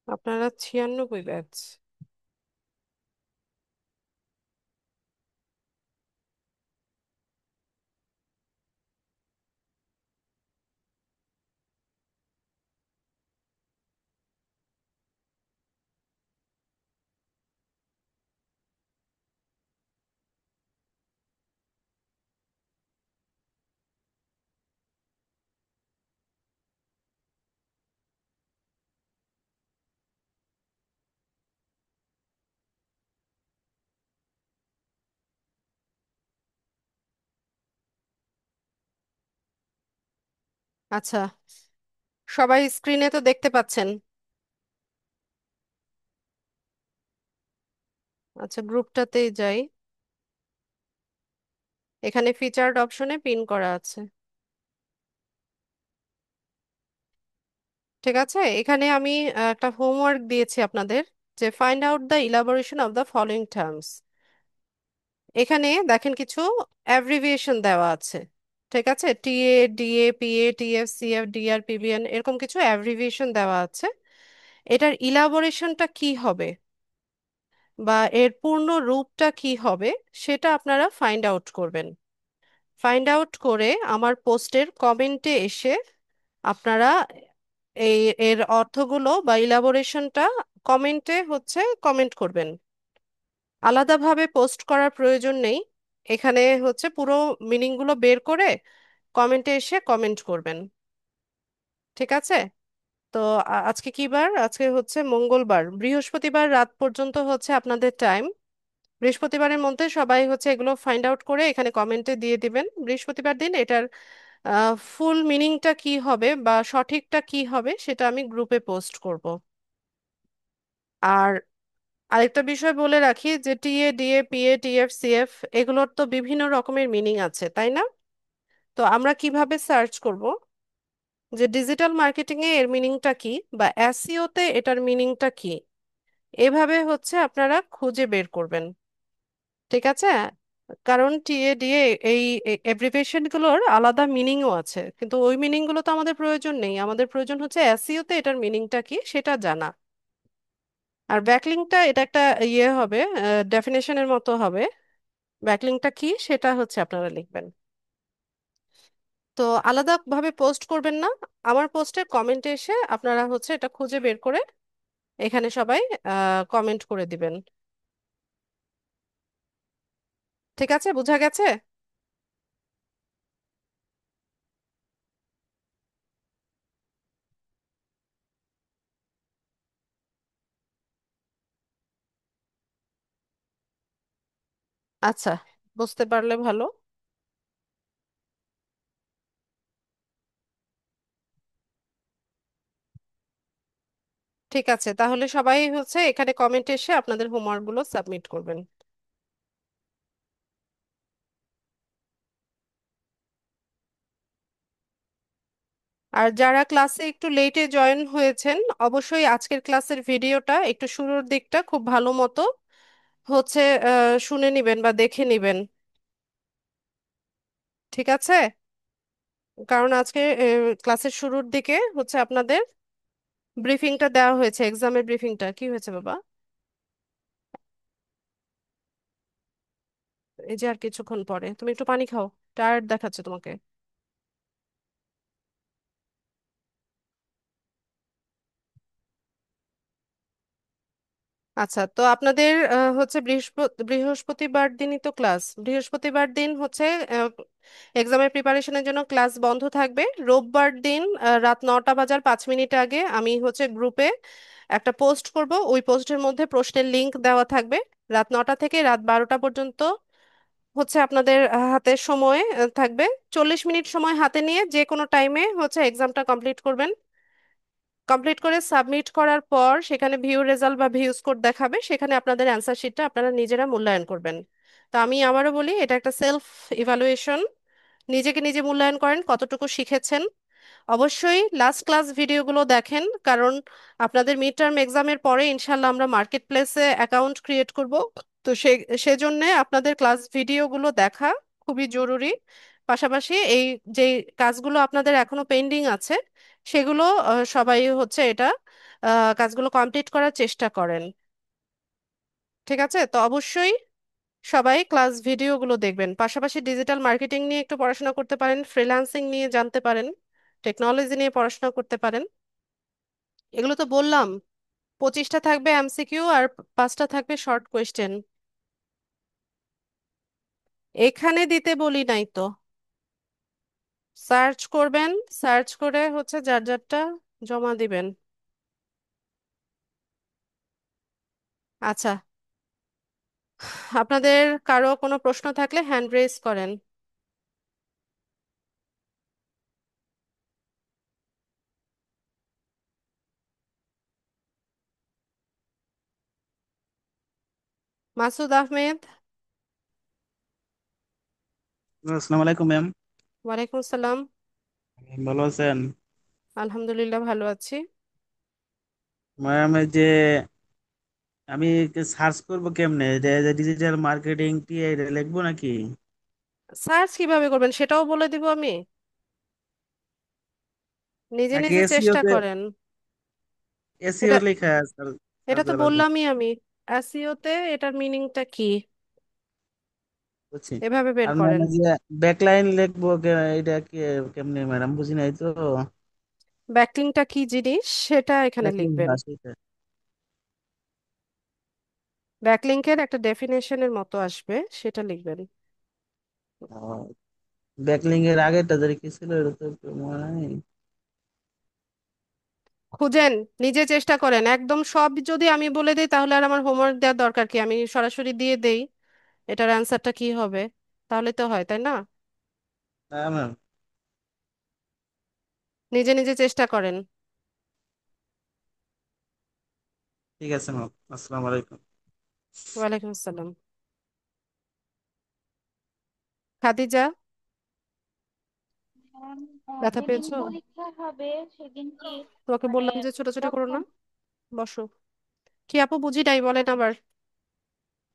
আপনারা 96 ব্যাচ। আচ্ছা, সবাই স্ক্রিনে তো দেখতে পাচ্ছেন। আচ্ছা, গ্রুপটাতেই যাই। এখানে ফিচার্ড অপশনে পিন করা আছে। ঠিক আছে, এখানে আমি একটা হোমওয়ার্ক দিয়েছি আপনাদের, যে find out the elaboration of the following terms. এখানে দেখেন কিছু অ্যাব্রিভিয়েশন দেওয়া আছে। ঠিক আছে, TA, DA, PA, TF, CF, DR, PBN, এরকম কিছু অ্যাব্রিভিয়েশন দেওয়া আছে। এটার ইলাবোরেশনটা কি হবে বা এর পূর্ণ রূপটা কি হবে, সেটা আপনারা ফাইন্ড আউট করবেন। ফাইন্ড আউট করে আমার পোস্টের কমেন্টে এসে আপনারা এই এর অর্থগুলো বা ইলাবোরেশনটা কমেন্টে কমেন্ট করবেন। আলাদাভাবে পোস্ট করার প্রয়োজন নেই। এখানে পুরো মিনিংগুলো বের করে কমেন্টে এসে কমেন্ট করবেন। ঠিক আছে? তো আজকে কি বার? আজকে মঙ্গলবার। বৃহস্পতিবার রাত পর্যন্ত আপনাদের টাইম। বৃহস্পতিবারের মধ্যে সবাই এগুলো ফাইন্ড আউট করে এখানে কমেন্টে দিয়ে দিবেন। বৃহস্পতিবার দিন এটার ফুল মিনিংটা কি হবে বা সঠিকটা কি হবে সেটা আমি গ্রুপে পোস্ট করব। আর আরেকটা বিষয় বলে রাখি, যে TA, DA, PA, TF, CF, এগুলোর তো বিভিন্ন রকমের মিনিং আছে, তাই না? তো আমরা কিভাবে সার্চ করব যে ডিজিটাল মার্কেটিং এ এর মিনিংটা কি বা এসইও তে এটার মিনিংটা কি? এভাবে আপনারা খুঁজে বের করবেন। ঠিক আছে? কারণ টিএ, ডিএ, এই এব্রিভিয়েশন গুলোর আলাদা মিনিংও আছে, কিন্তু ওই মিনিং গুলো তো আমাদের প্রয়োজন নেই। আমাদের প্রয়োজন এসইও তে এটার মিনিংটা কি সেটা জানা। আর ব্যাকলিংটা এটা একটা ইয়ে হবে, ডেফিনেশনের মতো হবে। ব্যাকলিংটা কি সেটা আপনারা লিখবেন। তো আলাদাভাবে পোস্ট করবেন না, আমার পোস্টের কমেন্টে এসে আপনারা এটা খুঁজে বের করে এখানে সবাই কমেন্ট করে দিবেন। ঠিক আছে, বোঝা গেছে? আচ্ছা, বুঝতে পারলে ভালো। ঠিক আছে, তাহলে সবাই এখানে কমেন্টে এসে আপনাদের হোমওয়ার্ক গুলো সাবমিট করবেন। আর যারা ক্লাসে একটু লেটে জয়েন হয়েছেন, অবশ্যই আজকের ক্লাসের ভিডিওটা একটু শুরুর দিকটা খুব ভালো মতো হচ্ছে শুনে নিবেন বা দেখে নিবেন। ঠিক আছে? কারণ আজকে ক্লাসের শুরুর দিকে আপনাদের ব্রিফিংটা দেওয়া হয়েছে, এক্সামের ব্রিফিংটা কি হয়েছে বাবা? এই যে আর কিছুক্ষণ পরে তুমি একটু পানি খাও, টায়ার্ড দেখাচ্ছে তোমাকে। আচ্ছা, তো আপনাদের বৃহস্পতিবার দিনই তো ক্লাস। বৃহস্পতিবার দিন এক্সামের প্রিপারেশনের জন্য ক্লাস বন্ধ থাকবে। রোববার দিন রাত 9টা বাজার 5 মিনিট আগে আমি গ্রুপে একটা পোস্ট করব। ওই পোস্টের মধ্যে প্রশ্নের লিংক দেওয়া থাকবে। রাত 9টা থেকে রাত 12টা পর্যন্ত আপনাদের হাতে সময় থাকবে। 40 মিনিট সময় হাতে নিয়ে যে কোনো টাইমে এক্সামটা কমপ্লিট করবেন। কমপ্লিট করে সাবমিট করার পর সেখানে ভিউ রেজাল্ট বা ভিউ স্কোর দেখাবে, সেখানে আপনাদের অ্যান্সার শিটটা আপনারা নিজেরা মূল্যায়ন করবেন। তো আমি আবারও বলি, এটা একটা সেলফ ইভালুয়েশন। নিজেকে নিজে মূল্যায়ন করেন কতটুকু শিখেছেন। অবশ্যই লাস্ট ক্লাস ভিডিওগুলো দেখেন, কারণ আপনাদের মিড টার্ম এক্সামের পরে ইনশাল্লাহ আমরা মার্কেট প্লেসে অ্যাকাউন্ট ক্রিয়েট করব। তো সেজন্য আপনাদের ক্লাস ভিডিওগুলো দেখা খুবই জরুরি। পাশাপাশি এই যে কাজগুলো আপনাদের এখনো পেন্ডিং আছে, সেগুলো সবাই এটা কাজগুলো কমপ্লিট করার চেষ্টা করেন। ঠিক আছে, তো অবশ্যই সবাই ক্লাস ভিডিওগুলো দেখবেন, পাশাপাশি ডিজিটাল মার্কেটিং নিয়ে একটু পড়াশোনা করতে পারেন, ফ্রিল্যান্সিং নিয়ে জানতে পারেন, টেকনোলজি নিয়ে পড়াশোনা করতে পারেন। এগুলো তো বললাম। 25টা থাকবে এমসিকিউ আর 5টা থাকবে শর্ট কোয়েশ্চেন। এখানে দিতে বলি নাই তো। সার্চ করবেন, সার্চ করে হচ্ছে যার যারটা জমা দিবেন। আচ্ছা, আপনাদের কারো কোনো প্রশ্ন থাকলে হ্যান্ড রেজ করেন। মাসুদ আহমেদ। আসসালামু আলাইকুম ম্যাম। ওয়ালাইকুম আসসালাম। ভালো আছেন? আলহামদুলিল্লাহ, ভালো আছি। ম্যাম এই যে আমি সার্চ করব কেমনে, ডিজিটাল মার্কেটিং কি এটা লিখবো নাকি? সার্চ কিভাবে করবেন সেটাও বলে দিব আমি। নিজে নাকি নিজে এসইও চেষ্টা তে করেন। এসইও এটা লেখা এটা সার্চ তো লাগবো? বললামই আমি। এসইও তে এটার মিনিংটা কি, বুঝছি। এভাবে বের আর ম্যাম করেন। এই যে ব্যাকলাইন লিখবো এটা কি কেমনে ম্যাডাম, বুঝি নাই তো। ব্যাকলিংটা কি জিনিস সেটা এখানে ব্যাকলিন লিখবেন। ভাষাটা ব্যাকলিংকের একটা ডেফিনেশনের মতো আসবে, সেটা লিখবেন। ব্যাকলিং এর আগেরটা যদি কি ছিল এটা তো মনে নাই। খুঁজেন, নিজে চেষ্টা করেন। একদম সব যদি আমি বলে দিই তাহলে আর আমার হোমওয়ার্ক দেওয়ার দরকার কি, আমি সরাসরি দিয়ে দেই এটার অ্যান্সারটা কি হবে, তাহলে তো হয়, তাই না? হ্যাঁ ম্যাম। নিজে নিজে চেষ্টা করেন। ঠিক আছে ম্যাম, আসসালামু আলাইকুম। ওয়ালাইকুম আসসালাম। খাদিজা, ম্যাম, ব্যথা যেদিন পেয়েছো? পরীক্ষা হবে সেদিন কি তোমাকে মানে বললাম যে ছোটাছুটি করো না। যখন বসো। কি আপু, বুঝি নাই, বলেন আবার।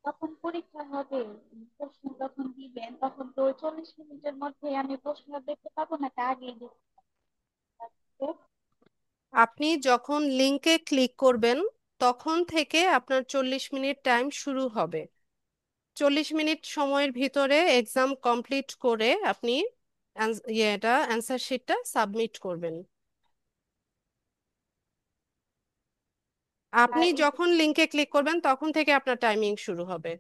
যখন পরীক্ষা হবে, প্রশ্ন যখন দিবেন তখন তো ওই 40 মিনিটের মধ্যে আমি প্রশ্ন দেখতে পাবো না, তা আগেই দেখতে পাবো। আপনি যখন লিংকে ক্লিক করবেন তখন থেকে আপনার 40 মিনিট টাইম শুরু হবে। 40 মিনিট সময়ের ভিতরে এক্সাম কমপ্লিট করে আপনি এটা অ্যান্সার শিটটা সাবমিট করবেন। আপনি আর এই যে যখন লিংকে ক্লিক করবেন তখন থেকে আপনার টাইমিং শুরু হবে।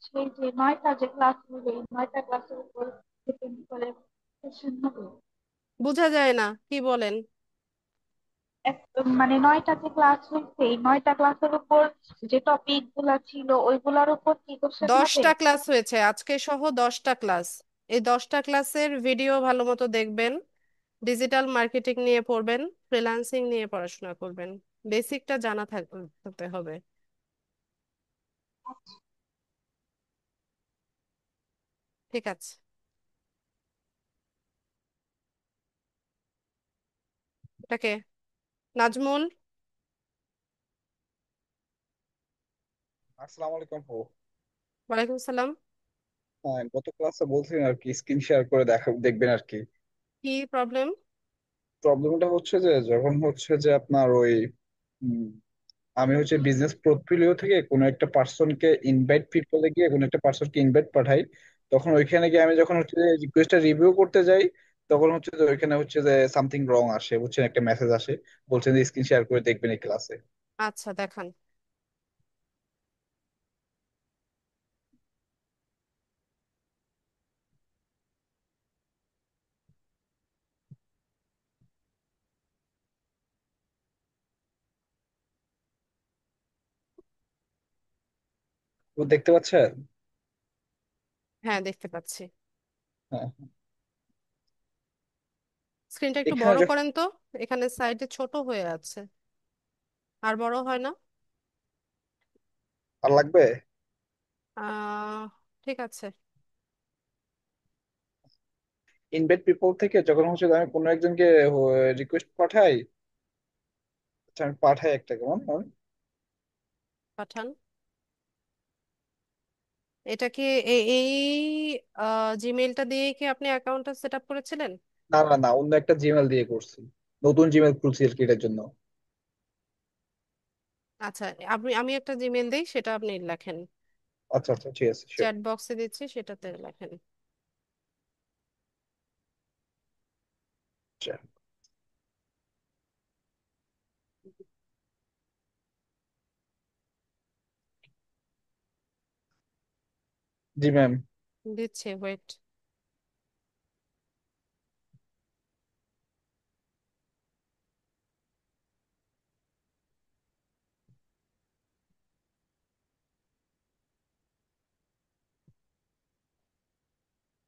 সেই যে 9টা যে ক্লাস হবে, 9টা ক্লাসের উপর ডিপেন্ড করে সেশন হবে। বোঝা যায় না, কি বলেন? মানে 9টা যে ক্লাস হয়েছে, এই 9টা ক্লাসের উপর যে টপিক গুলা ছিল ওইগুলার উপর কি কোশ্চেন হবে? 10টা ক্লাস হয়েছে আজকে সহ, 10টা ক্লাস। এই 10টা ক্লাসের ভিডিও ভালো মতো দেখবেন, ডিজিটাল মার্কেটিং নিয়ে পড়বেন, ফ্রিল্যান্সিং নিয়ে পড়াশোনা করবেন। বেসিকটা জানা থাকতে হবে। ঠিক আছে। এটাকে নাজমুল। আসসালামু আলাইকুম আপু। ওয়ালাইকুম সালাম। হ্যাঁ, গত ক্লাসে বলছিলেন আর কি স্ক্রিন শেয়ার করে দেখবেন আর কি। কি প্রবলেম? প্রবলেমটা হচ্ছে যে যখন হচ্ছে যে আপনার ওই উম, আমি হচ্ছে বিজনেস পোর্টফোলিও থেকে কোনো একটা পার্সনকে ইনভাইট পিপলে গিয়ে কোনো একটা পার্সনকে ইনভাইট পাঠাই, তখন ওইখানে গিয়ে আমি যখন হচ্ছে যে রিকোয়েস্টটা রিভিউ করতে যাই, তখন হচ্ছে যে ওইখানে হচ্ছে যে সামথিং রং আসে, বুঝছেন, একটা মেসেজ আসে, বলছেন যে স্ক্রিন শেয়ার করে দেখবেন এই ক্লাসে। আচ্ছা, দেখান। তো দেখতে পাচ্ছেন? হ্যাঁ, দেখতে পাচ্ছি। হ্যাঁ, স্ক্রিনটা একটু এখানে বড় যখন করেন তো। এখানে সাইডে ছোট হয়ে আছে, আর বড় হয় না। আর লাগবে। আহ ঠিক আছে। ইনভাইট পিপল থেকে যখন হচ্ছে যে আমি কোনো একজনকে রিকোয়েস্ট পাঠাই, আচ্ছা আমি পাঠাই একটা, কেমন পাঠান। এটা কি এই জিমেইলটা দিয়ে কি আপনি অ্যাকাউন্টটা সেট আপ করেছিলেন? না না না, অন্য একটা জিমেল দিয়ে করছি। নতুন জিমেল খুলছি আর কি এটার জন্য। আচ্ছা, আমি আমি একটা জিমেল দিই, সেটা আপনি লেখেন। আচ্ছা আচ্ছা, ঠিক আছে, শিওর। চ্যাট বক্সে দিচ্ছি, সেটাতে লেখেন। জি ম্যাম। দিচ্ছে, ওয়েট।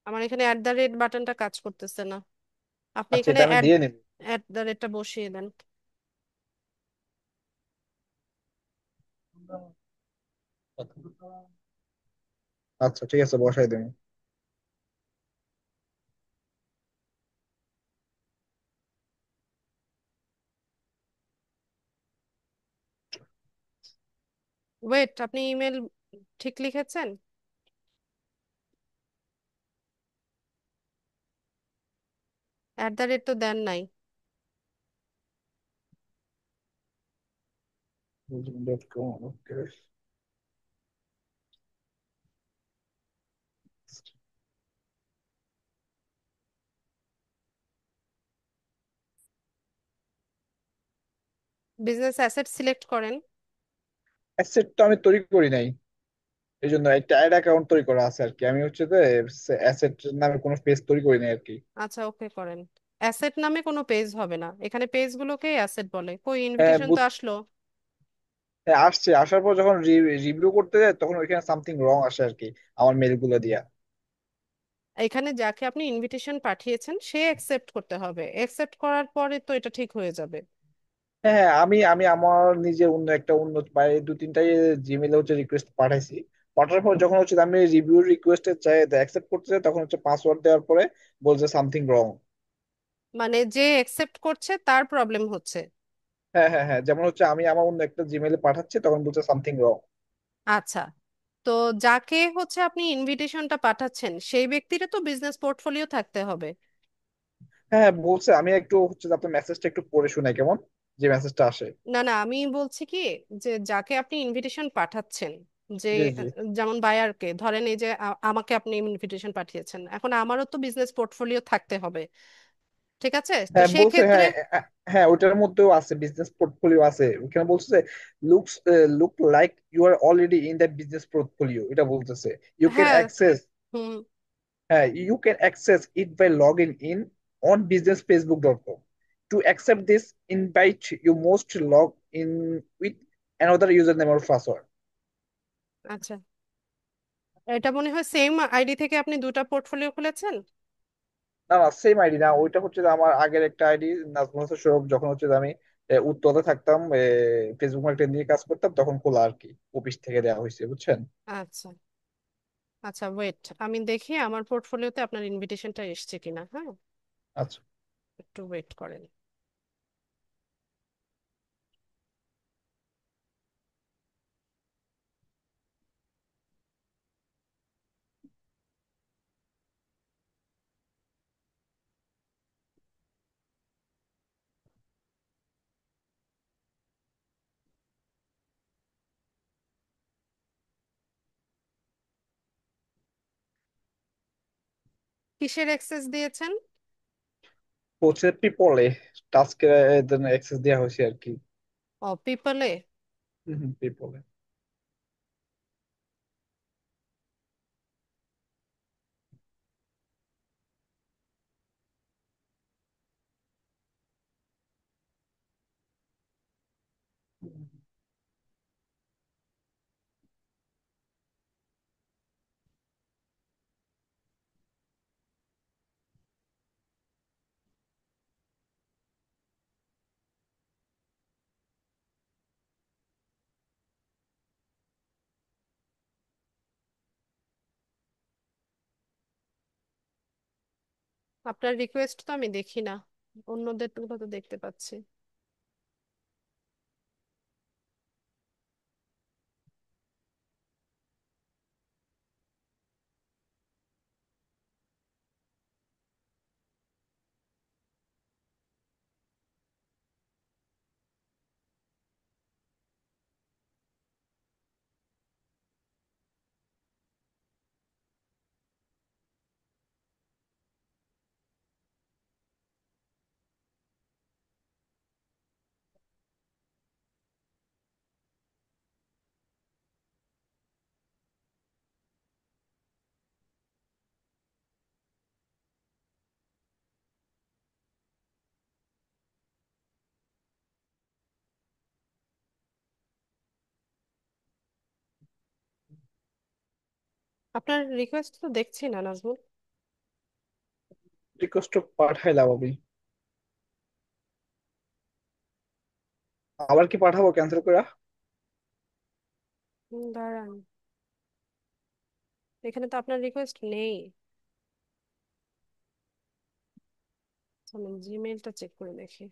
আমার এখানে @, বাটনটা কাজ করতেছে না। আপনি আচ্ছা, এখানে এটা আমি দিয়ে নিব। টা বসিয়ে দেন। আচ্ছা, ঠিক আছে, বসাই দেবো। ওয়েট, আপনি ইমেল ঠিক লিখেছেন? @ তো দেন নাই। .com, ওকে। বিজনেস অ্যাসেট সিলেক্ট করেন। অ্যাসেট তো আমি তৈরি করি নাই, এই জন্য একটা অ্যাড অ্যাকাউন্ট তৈরি করা আছে আর কি। আমি হচ্ছে যে অ্যাসেট নামে কোনো পেজ তৈরি করি নাই আর কি। আচ্ছা, ওকে করেন। অ্যাসেট নামে কোনো পেজ হবে না, এখানে পেজগুলোকে অ্যাসেট বলে। কই হ্যাঁ, ইনভিটেশন তো আসলো। হ্যাঁ, আসছে। আসার পর যখন রিভিউ করতে যায় তখন ওইখানে সামথিং রং আসে আর কি, আমার মেল গুলো দিয়া। এখানে যাকে আপনি ইনভিটেশন পাঠিয়েছেন সে অ্যাকসেপ্ট করতে হবে, অ্যাকসেপ্ট করার পরে তো এটা ঠিক হয়ে যাবে। হ্যাঁ হ্যাঁ, আমি আমি আমার নিজে অন্য প্রায় দু তিনটাই জিমেলে হচ্ছে রিকোয়েস্ট পাঠাইছি। পাঠানোর পর যখন হচ্ছে আমি রিভিউ রিকোয়েস্টে চাই অ্যাকসেপ্ট করতে চাই, তখন হচ্ছে পাসওয়ার্ড দেওয়ার পরে বলছে সামথিং রং। মানে যে অ্যাকসেপ্ট করছে তার প্রবলেম হচ্ছে। হ্যাঁ হ্যাঁ হ্যাঁ, যেমন হচ্ছে আমি আমার অন্য একটা জিমেলে পাঠাচ্ছি, তখন বলছে সামথিং রং। আচ্ছা, তো যাকে হচ্ছে আপনি ইনভিটেশনটা পাঠাচ্ছেন সেই ব্যক্তিরও তো বিজনেস পোর্টফোলিও থাকতে হবে। হ্যাঁ হ্যাঁ, বলছে। আমি একটু হচ্ছে যে আপনার মেসেজটা একটু পড়ে শোনাই কেমন, যে মেসেজটা আসে। না না, আমি বলছি কি, যে যাকে আপনি ইনভিটেশন পাঠাচ্ছেন, যে জি জি। যেমন বায়ারকে ধরেন, এই যে আমাকে আপনি ইনভিটেশন পাঠিয়েছেন, এখন আমারও তো বিজনেস পোর্টফোলিও থাকতে হবে। ঠিক আছে, তো হ্যাঁ বলছে, সেক্ষেত্রে হ্যাঁ। হ্যাঁ, ওটার মধ্যেও আছে, বিজনেস পোর্টফোলিও আছে ওখানে। বলছে যে looks look like you are already in that business portfolio, এটা বলতেছে। ইউ ক্যান হ্যাঁ। Access, hmm. হ্যাঁ, you can access it by login in on businessfacebook.com. To accept this invite, you must log in with another username or password. আচ্ছা, এটা মনে হয় same ID থেকে আপনি দুটো পোর্টফোলিও খুলেছেন। না না, সেম আইডি না, ওইটা হচ্ছে যে আমার আগের একটা আইডি, নাজমুল হাসান সৌরভ, যখন হচ্ছে যে আমি উত্তরে থাকতাম, ফেসবুক মার্কেটিং নিয়ে কাজ করতাম, তখন খোলা আর কি, অফিস থেকে দেওয়া হয়েছে, বুঝছেন। আচ্ছা। আচ্ছা, ওয়েট, আমি দেখি আমার পোর্টফোলিওতে আপনার ইনভিটেশনটা এসছে কিনা। হ্যাঁ, আচ্ছা। একটু ওয়েট করেন। কিসের অ্যাক্সেস দিয়েছেন? হচ্ছে পিপলে টাস্কের অ্যাক্সেস দেওয়া হয়েছে আর কি। ও, পিপলে। হুম হুম, পিপলে। আপনার রিকোয়েস্ট তো আমি দেখি না, অন্যদের তো দেখতে পাচ্ছি। আপনার রিকোয়েস্ট তো দেখছি না নাজমুল। রিকোয়েস্ট পাঠাইলাম আমি, আবার কি পাঠাবো ক্যান্সেল করে? দাঁড়ান, এখানে তো আপনার রিকোয়েস্ট নেই। আমি জিমেলটা চেক করে দেখি।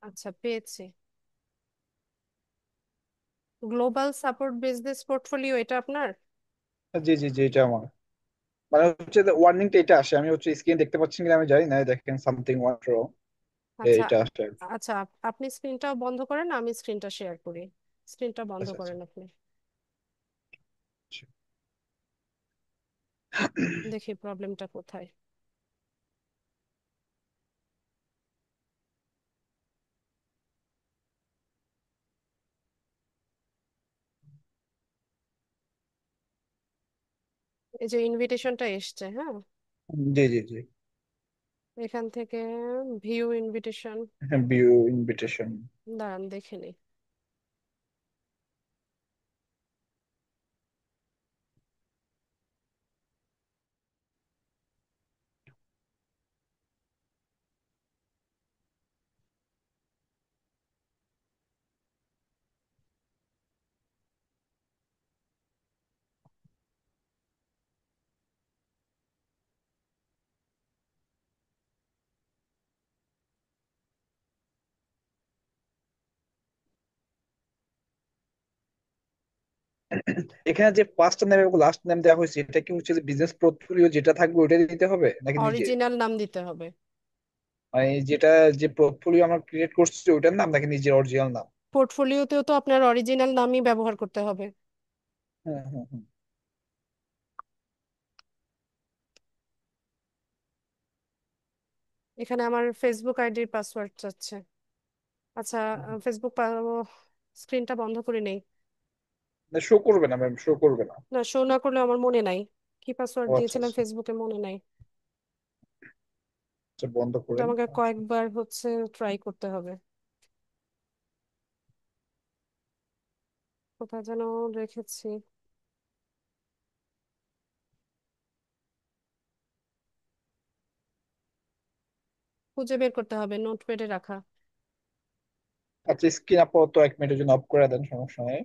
আচ্ছা, পেয়েছি। গ্লোবাল সাপোর্ট বিজনেস পোর্টফোলিও, এটা আপনার? জি জি জি, এটা আমার। মানে হচ্ছে ওয়ার্নিংটা এটা আসে, আমি হচ্ছে স্ক্রিন দেখতে পাচ্ছি কিনা আমি জানি না, দেখেন সামথিং ওয়ান্ট রং, আচ্ছা। এইটা আসে আর আচ্ছা, আপনি স্ক্রিনটাও বন্ধ করেন, আমি স্ক্রিনটা শেয়ার করি। স্ক্রিনটা বন্ধ আচ্ছা আচ্ছা। করেন আপনি। দেখি প্রবলেমটা কোথায়। এই যে ইনভিটেশনটা এসছে, হ্যাঁ, জি জি জি। এখান থেকে ভিউ ইনভিটেশন। হ্যাঁ, ভিউ ইনভিটেশন। দাঁড়ান দেখে নি। এখানে যে ফার্স্ট নেম এবং লাস্ট নেম দেওয়া হয়েছে, এটা কি হচ্ছে যে বিজনেস পোর্টফোলিও যেটা থাকবে ওইটা দিতে হবে নাকি নিজের? অরিজিনাল নাম দিতে হবে। মানে যেটা, যে পোর্টফোলিও আমরা ক্রিয়েট করছি ওইটার নাম নাকি নিজের অরিজিনাল নাম? পোর্টফোলিওতেও তো আপনার অরিজিনাল নামই ব্যবহার করতে হবে। হ্যাঁ হ্যাঁ হ্যাঁ। এখানে আমার ফেসবুক আইডির পাসওয়ার্ড চাচ্ছে। আচ্ছা, ফেসবুক স্ক্রিনটা বন্ধ করে নেই। শো করবে না ম্যাম, শো করবে না। না, শো না করলে আমার মনে নাই কি পাসওয়ার্ড ও আচ্ছা দিয়েছিলাম আচ্ছা। ফেসবুকে, মনে নাই। আচ্ছা, বন্ধ এটা করেন। আমাকে কয়েকবার ট্রাই করতে হবে। কোথায় যেন রেখেছি। খুঁজে বের করতে হবে, নোটপ্যাডে রাখা। আচ্ছা, স্ক্রিন আপাতত 1 মিনিটের জন্য অফ করে দেন, সমস্যা নেই।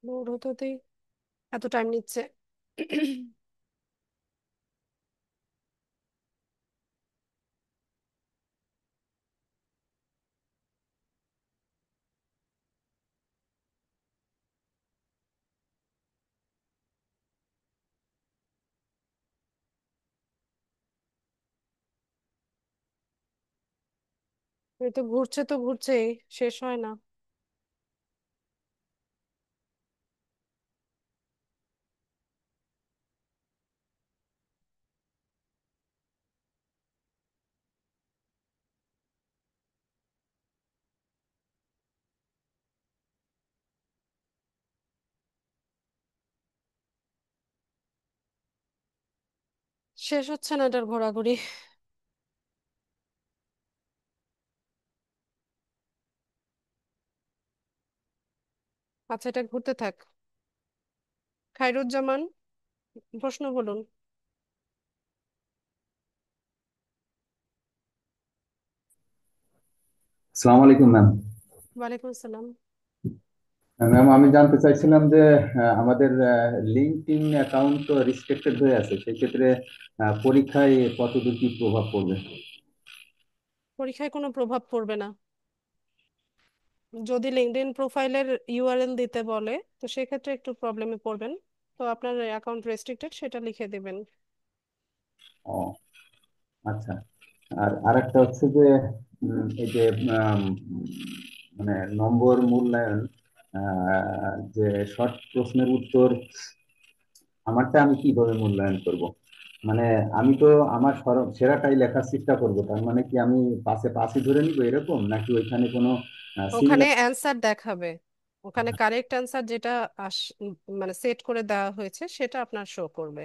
লোড হতেই এত টাইম নিচ্ছে। এই তো ঘুরছে তো ঘুরছেই, শেষ হয় না। শেষ হচ্ছে না এটার ঘোরাঘুরি। আচ্ছা, এটা ঘুরতে থাক। খায়রুজ্জামান, প্রশ্ন বলুন। আসসালামু আলাইকুম ম্যাম। ওয়ালাইকুম আসসালাম। ম্যাম, আমি জানতে চাইছিলাম যে আমাদের লিঙ্কডইন অ্যাকাউন্ট তো রিস্ট্রিক্টেড হয়ে আছে, সেক্ষেত্রে পরীক্ষায় কতদূর কি প্রভাব পড়বে? পরীক্ষায় কোনো প্রভাব পড়বে না। যদি লিঙ্কডইন প্রোফাইলের ইউআরএল দিতে বলে, তো সেক্ষেত্রে একটু প্রবলেমে পড়বেন। তো আপনার অ্যাকাউন্ট রেস্ট্রিক্টেড, সেটা লিখে দিবেন। ও আচ্ছা। আর আরেকটা হচ্ছে যে এই যে আম, মানে নম্বর মূল্যায়ন, যে শর্ট প্রশ্নের উত্তর, আমারটা আমি কিভাবে মূল্যায়ন করব? মানে আমি তো আমার সেরাটাই লেখার চেষ্টা করব, তার মানে কি আমি পাশে পাশে ধরে নিব এরকম, নাকি ওইখানে কোনো ওখানে সিমিলার? অ্যান্সার দেখাবে। ওখানে কারেক্ট অ্যান্সার যেটা মানে সেট করে দেওয়া হয়েছে সেটা আপনার শো করবে।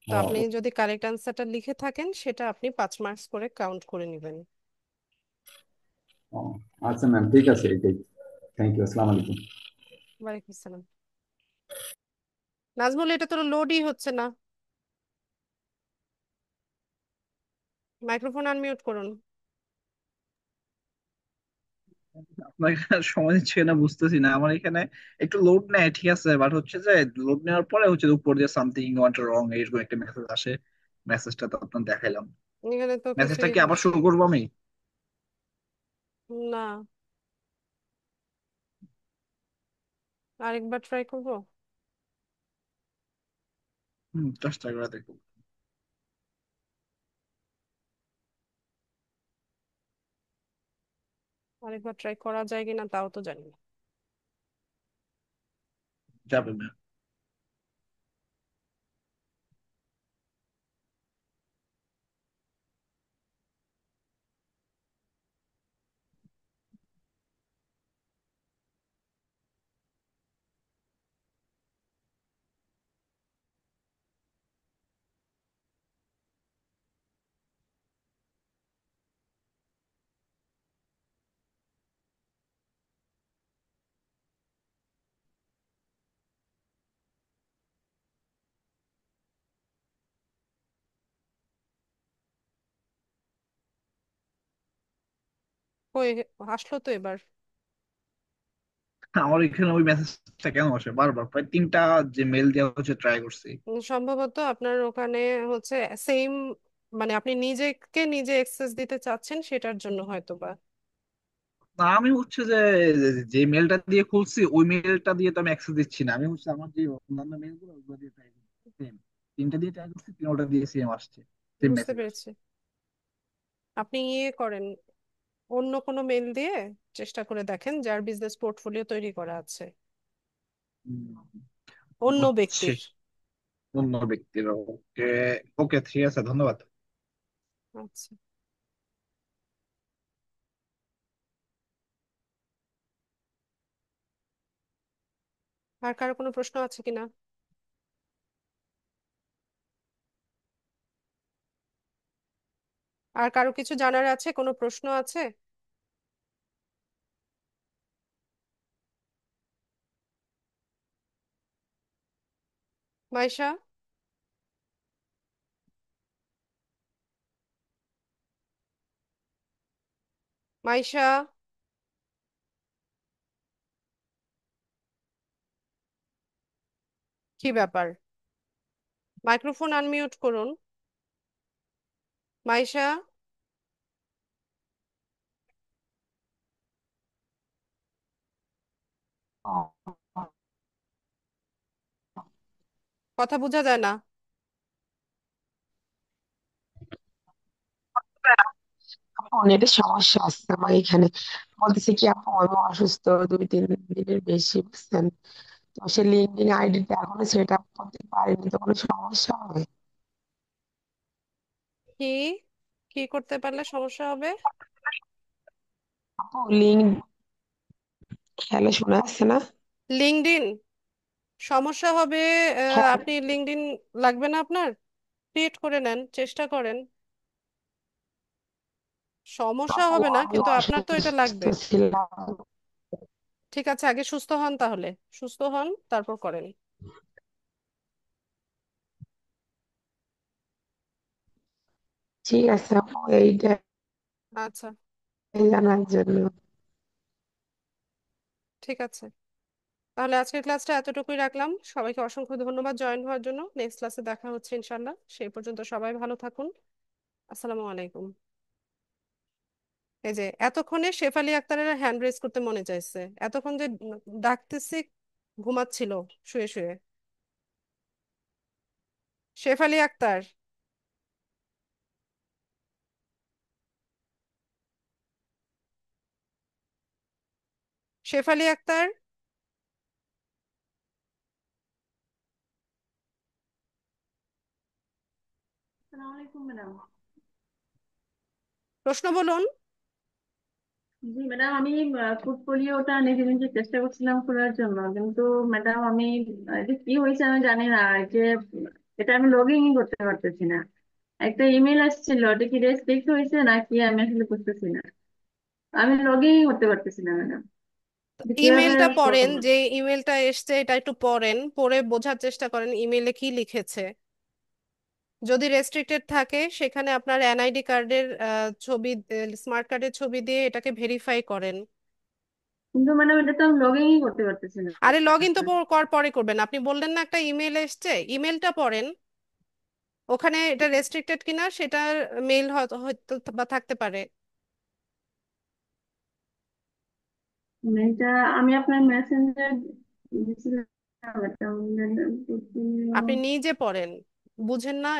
তো আপনি ও, যদি কারেক্ট অ্যান্সারটা লিখে থাকেন, সেটা আপনি 5 মার্কস করে কাউন্ট করে নেবেন। ও, আচ্ছা ম্যাম, ঠিক আছে, এটাই। থ্যাংক ইউ, আসসালামু আলাইকুম। ওয়ালাইকুম আসসালাম। নাজমুল, এটা তো লোডই হচ্ছে না। মাইক্রোফোন আনমিউট করুন। আপনার এখানে সময় দিচ্ছে না বুঝতেছি না। আমার এখানে একটু লোড নেয়, ঠিক আছে, বাট হচ্ছে যে লোড নেওয়ার পরে হচ্ছে উপর দিয়ে সামথিং ওয়ান্ট রং এরকম একটা মেসেজ আসে। মেসেজটা তো আপনার দেখাইলাম। এখানে তো মেসেজটা কিছুই কি আবার হচ্ছে শুরু করবো আমি? না। আরেকবার ট্রাই করব। চেষ্টা করে দেখো। আরেকবার ট্রাই করা যায় কিনা তাও তো জানি না। যাবে না। কই, আসলো তো এবার। আমার এখানে ওই মেসেজটা কেন আসে বারবার? প্রায় 3টা যে মেল দেওয়া হচ্ছে ট্রাই করছি। সম্ভবত আপনার ওখানে হচ্ছে সেম, মানে আপনি নিজেকে নিজে অ্যাক্সেস দিতে চাচ্ছেন, সেটার জন্য হয়তো বা। না, আমি হচ্ছে যে যে মেলটা দিয়ে খুলছি ওই মেলটা দিয়ে তো আমি অ্যাক্সেস দিচ্ছি না। আমি হচ্ছে আমার যে অন্যান্য মেল গুলো ওগুলো দিয়ে ট্রাই করছি, সেম 3টা দিয়ে ট্রাই করছি, 3টা দিয়ে সেম আসছে, সেম বুঝতে মেসেজ আসছে। পেরেছি। আপনি ইয়ে করেন, অন্য কোনো মেল দিয়ে চেষ্টা করে দেখেন, যার বিজনেস পোর্টফোলিও তৈরি করা আছে হুম, অন্য বুঝছি। ব্যক্তির। অন্য ব্যক্তির, ওকে। ওকে, ঠিক আছে, ধন্যবাদ। আচ্ছা। আর কারো কোনো প্রশ্ন আছে কিনা? আর কারো কিছু জানার আছে, কোনো প্রশ্ন আছে? মাইশা, মাইশা। কি ব্যাপার? মাইক্রোফোন আনমিউট করুন। মাইশা, কথা বোঝা যায় না। আপু নেটের সমস্যা আছে আমার এখানে। বলতেছে কি আপু আমি অসুস্থ 2-3 দিনের বেশি, বুঝছেন? তো সে লিঙ্কডিন আইডিটা এখনো সেট আপ করতে পারিনি, তো কোনো সমস্যা হবে? কি কি করতে পারলে সমস্যা হবে? আপু লিঙ্ক, খেয়ালে শোনা যাচ্ছে না? লিঙ্কডইন সমস্যা হবে। হ্যাঁ, আপনি লিঙ্কডইন লাগবে না আপনার? ক্রিয়েট করে নেন, চেষ্টা করেন। সমস্যা আপু হবে না, আমি কিন্তু আপনার তো এটা অসুস্থ লাগবে। ছিলাম। ঠিক আছে, আগে সুস্থ হন তাহলে। সুস্থ হন, তারপর করেন। ঠিক আছে আপু, এইটাই আচ্ছা, জানার জন্য। ঠিক আছে। তাহলে আজকের ক্লাসটা এতটুকুই রাখলাম। সবাইকে অসংখ্য ধন্যবাদ জয়েন হওয়ার জন্য। নেক্সট ক্লাসে দেখা হচ্ছে ইনশাল্লাহ। সেই পর্যন্ত সবাই ভালো থাকুন। আসসালামু আলাইকুম। এই যে এতক্ষণে শেফালি আক্তারের হ্যান্ড রেজ করতে মনে চাইছে, এতক্ষণ যে ডাকতেছি ঘুমাচ্ছিল শুয়ে শুয়ে। শেফালি আক্তার, শেফালি আক্তার, আসসালামু আলাইকুম ম্যাডাম। প্রশ্ন বলুন। জি ম্যাডাম, আমি পোর্টফোলিওটা নিজে নিজে চেষ্টা করছিলাম খোলার জন্য, কিন্তু ম্যাডাম আমি এটা কি হয়েছে আমি জানি না। এই যে এটা আমি লগ ইন করতে পারতেছি না। একটা ইমেল আসছিল, ওটা কি রেস্ট্রিক্ট হয়েছে নাকি আমি আসলে করতেছি না। আমি লগ ইন করতে পারতেছি না ম্যাডাম। কিভাবে ইমেলটা পড়েন, করবো? যে ইমেলটা এসছে এটা একটু পড়েন, পড়ে বোঝার চেষ্টা করেন ইমেলে কি লিখেছে। যদি রেস্ট্রিক্টেড থাকে সেখানে আপনার এনআইডি কার্ডের ছবি, স্মার্ট কার্ডের ছবি দিয়ে এটাকে ভেরিফাই করেন। কিন্তু ম্যাডাম এটা তো আমি লগ ইনই করতে পারতেছি না। আরে লগ ইন তো পরে করবেন। আপনি বললেন না একটা ইমেল এসছে, ইমেলটা পড়েন। ওখানে এটা রেস্ট্রিক্টেড কিনা সেটার মেইল হয়তো হয়তো বা থাকতে পারে। এটা আমি আপনার মেসেঞ্জার দিয়েছিলাম। এটা আপনি নিজে পড়েন, বুঝেন না?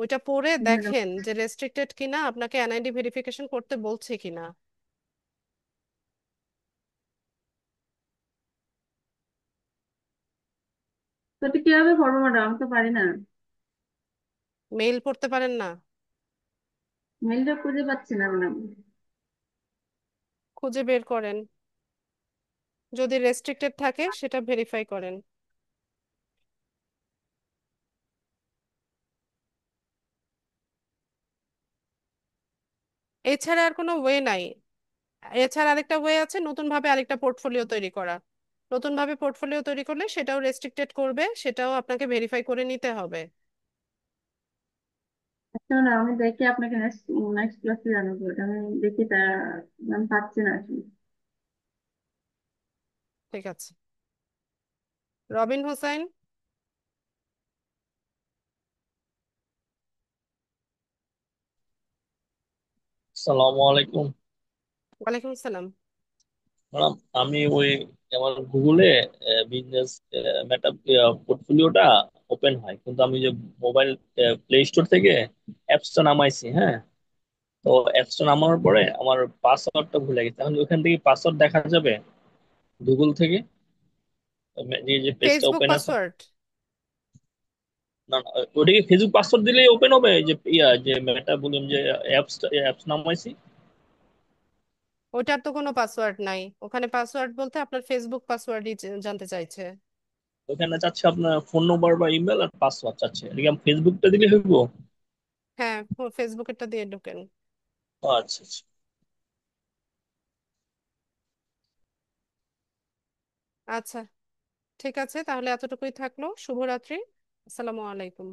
ওইটা পড়ে ম্যাডাম, দেখেন যে রেস্ট্রিক্টেড কিনা, আপনাকে এনআইডি ভেরিফিকেশন করতে বলছে কিনা। তো এটা কিভাবে করবো ম্যাডাম? আমি তো পারি না। মেইল পড়তে পারেন না? মেলটা খুঁজে পাচ্ছি না ম্যাডাম। খুঁজে বের করেন, যদি রেস্ট্রিক্টেড থাকে সেটা ভেরিফাই করেন। এছাড়া আর কোনো ওয়ে নাই। এছাড়া আরেকটা ওয়ে আছে, নতুন ভাবে আরেকটা পোর্টফোলিও তৈরি করা। নতুন ভাবে পোর্টফোলিও তৈরি করলে সেটাও রেস্ট্রিক্টেড করবে, সেটাও আপনাকে ভেরিফাই করে নিতে হবে। আচ্ছা না, আমি দেখি আপনাকে নেক্সট নেক্সট ক্লাসে জানাবো। এটা আমি দেখি তা আমি পাচ্ছি না আসলে। ঠিক আছে। রবিন হোসেন। আসসালামু আলাইকুম ওয়ালাইকুম আসসালাম। ম্যাডাম। আমি ওই আমার গুগলে বিজনেস মেটা পোর্টফোলিওটা ওপেন হয়, কিন্তু আমি যে মোবাইল প্লে স্টোর থেকে অ্যাপসটা নামাইছি, হ্যাঁ। তো অ্যাপসটা নামানোর পরে আমার পাসওয়ার্ডটা ভুলে গেছে। এখন ওখান থেকে পাসওয়ার্ড দেখা যাবে গুগল থেকে, যে যে পেজটা ফেসবুক ওপেন আছে? পাসওয়ার্ড? না না, ওটা কি ফেসবুক পাসওয়ার্ড দিলেই ওপেন হবে? এই যে যে মেটা বললাম যে অ্যাপস নামাইছি, ওটার তো কোনো পাসওয়ার্ড নাই ওখানে। পাসওয়ার্ড বলতে আপনার ফেসবুক পাসওয়ার্ডই জানতে চাইছে। ওখানে চাচ্ছে আপনার ফোন নম্বর বা ইমেল আর পাসওয়ার্ড চাচ্ছে, এটা কি আমি ফেসবুকটা দিলে হইব? হ্যাঁ, ফেসবুকেরটা দিয়ে ঢোকেন। আচ্ছা আচ্ছা। আচ্ছা, ঠিক আছে, তাহলে এতটুকুই থাকলো। শুভরাত্রি। আসসালামু আলাইকুম।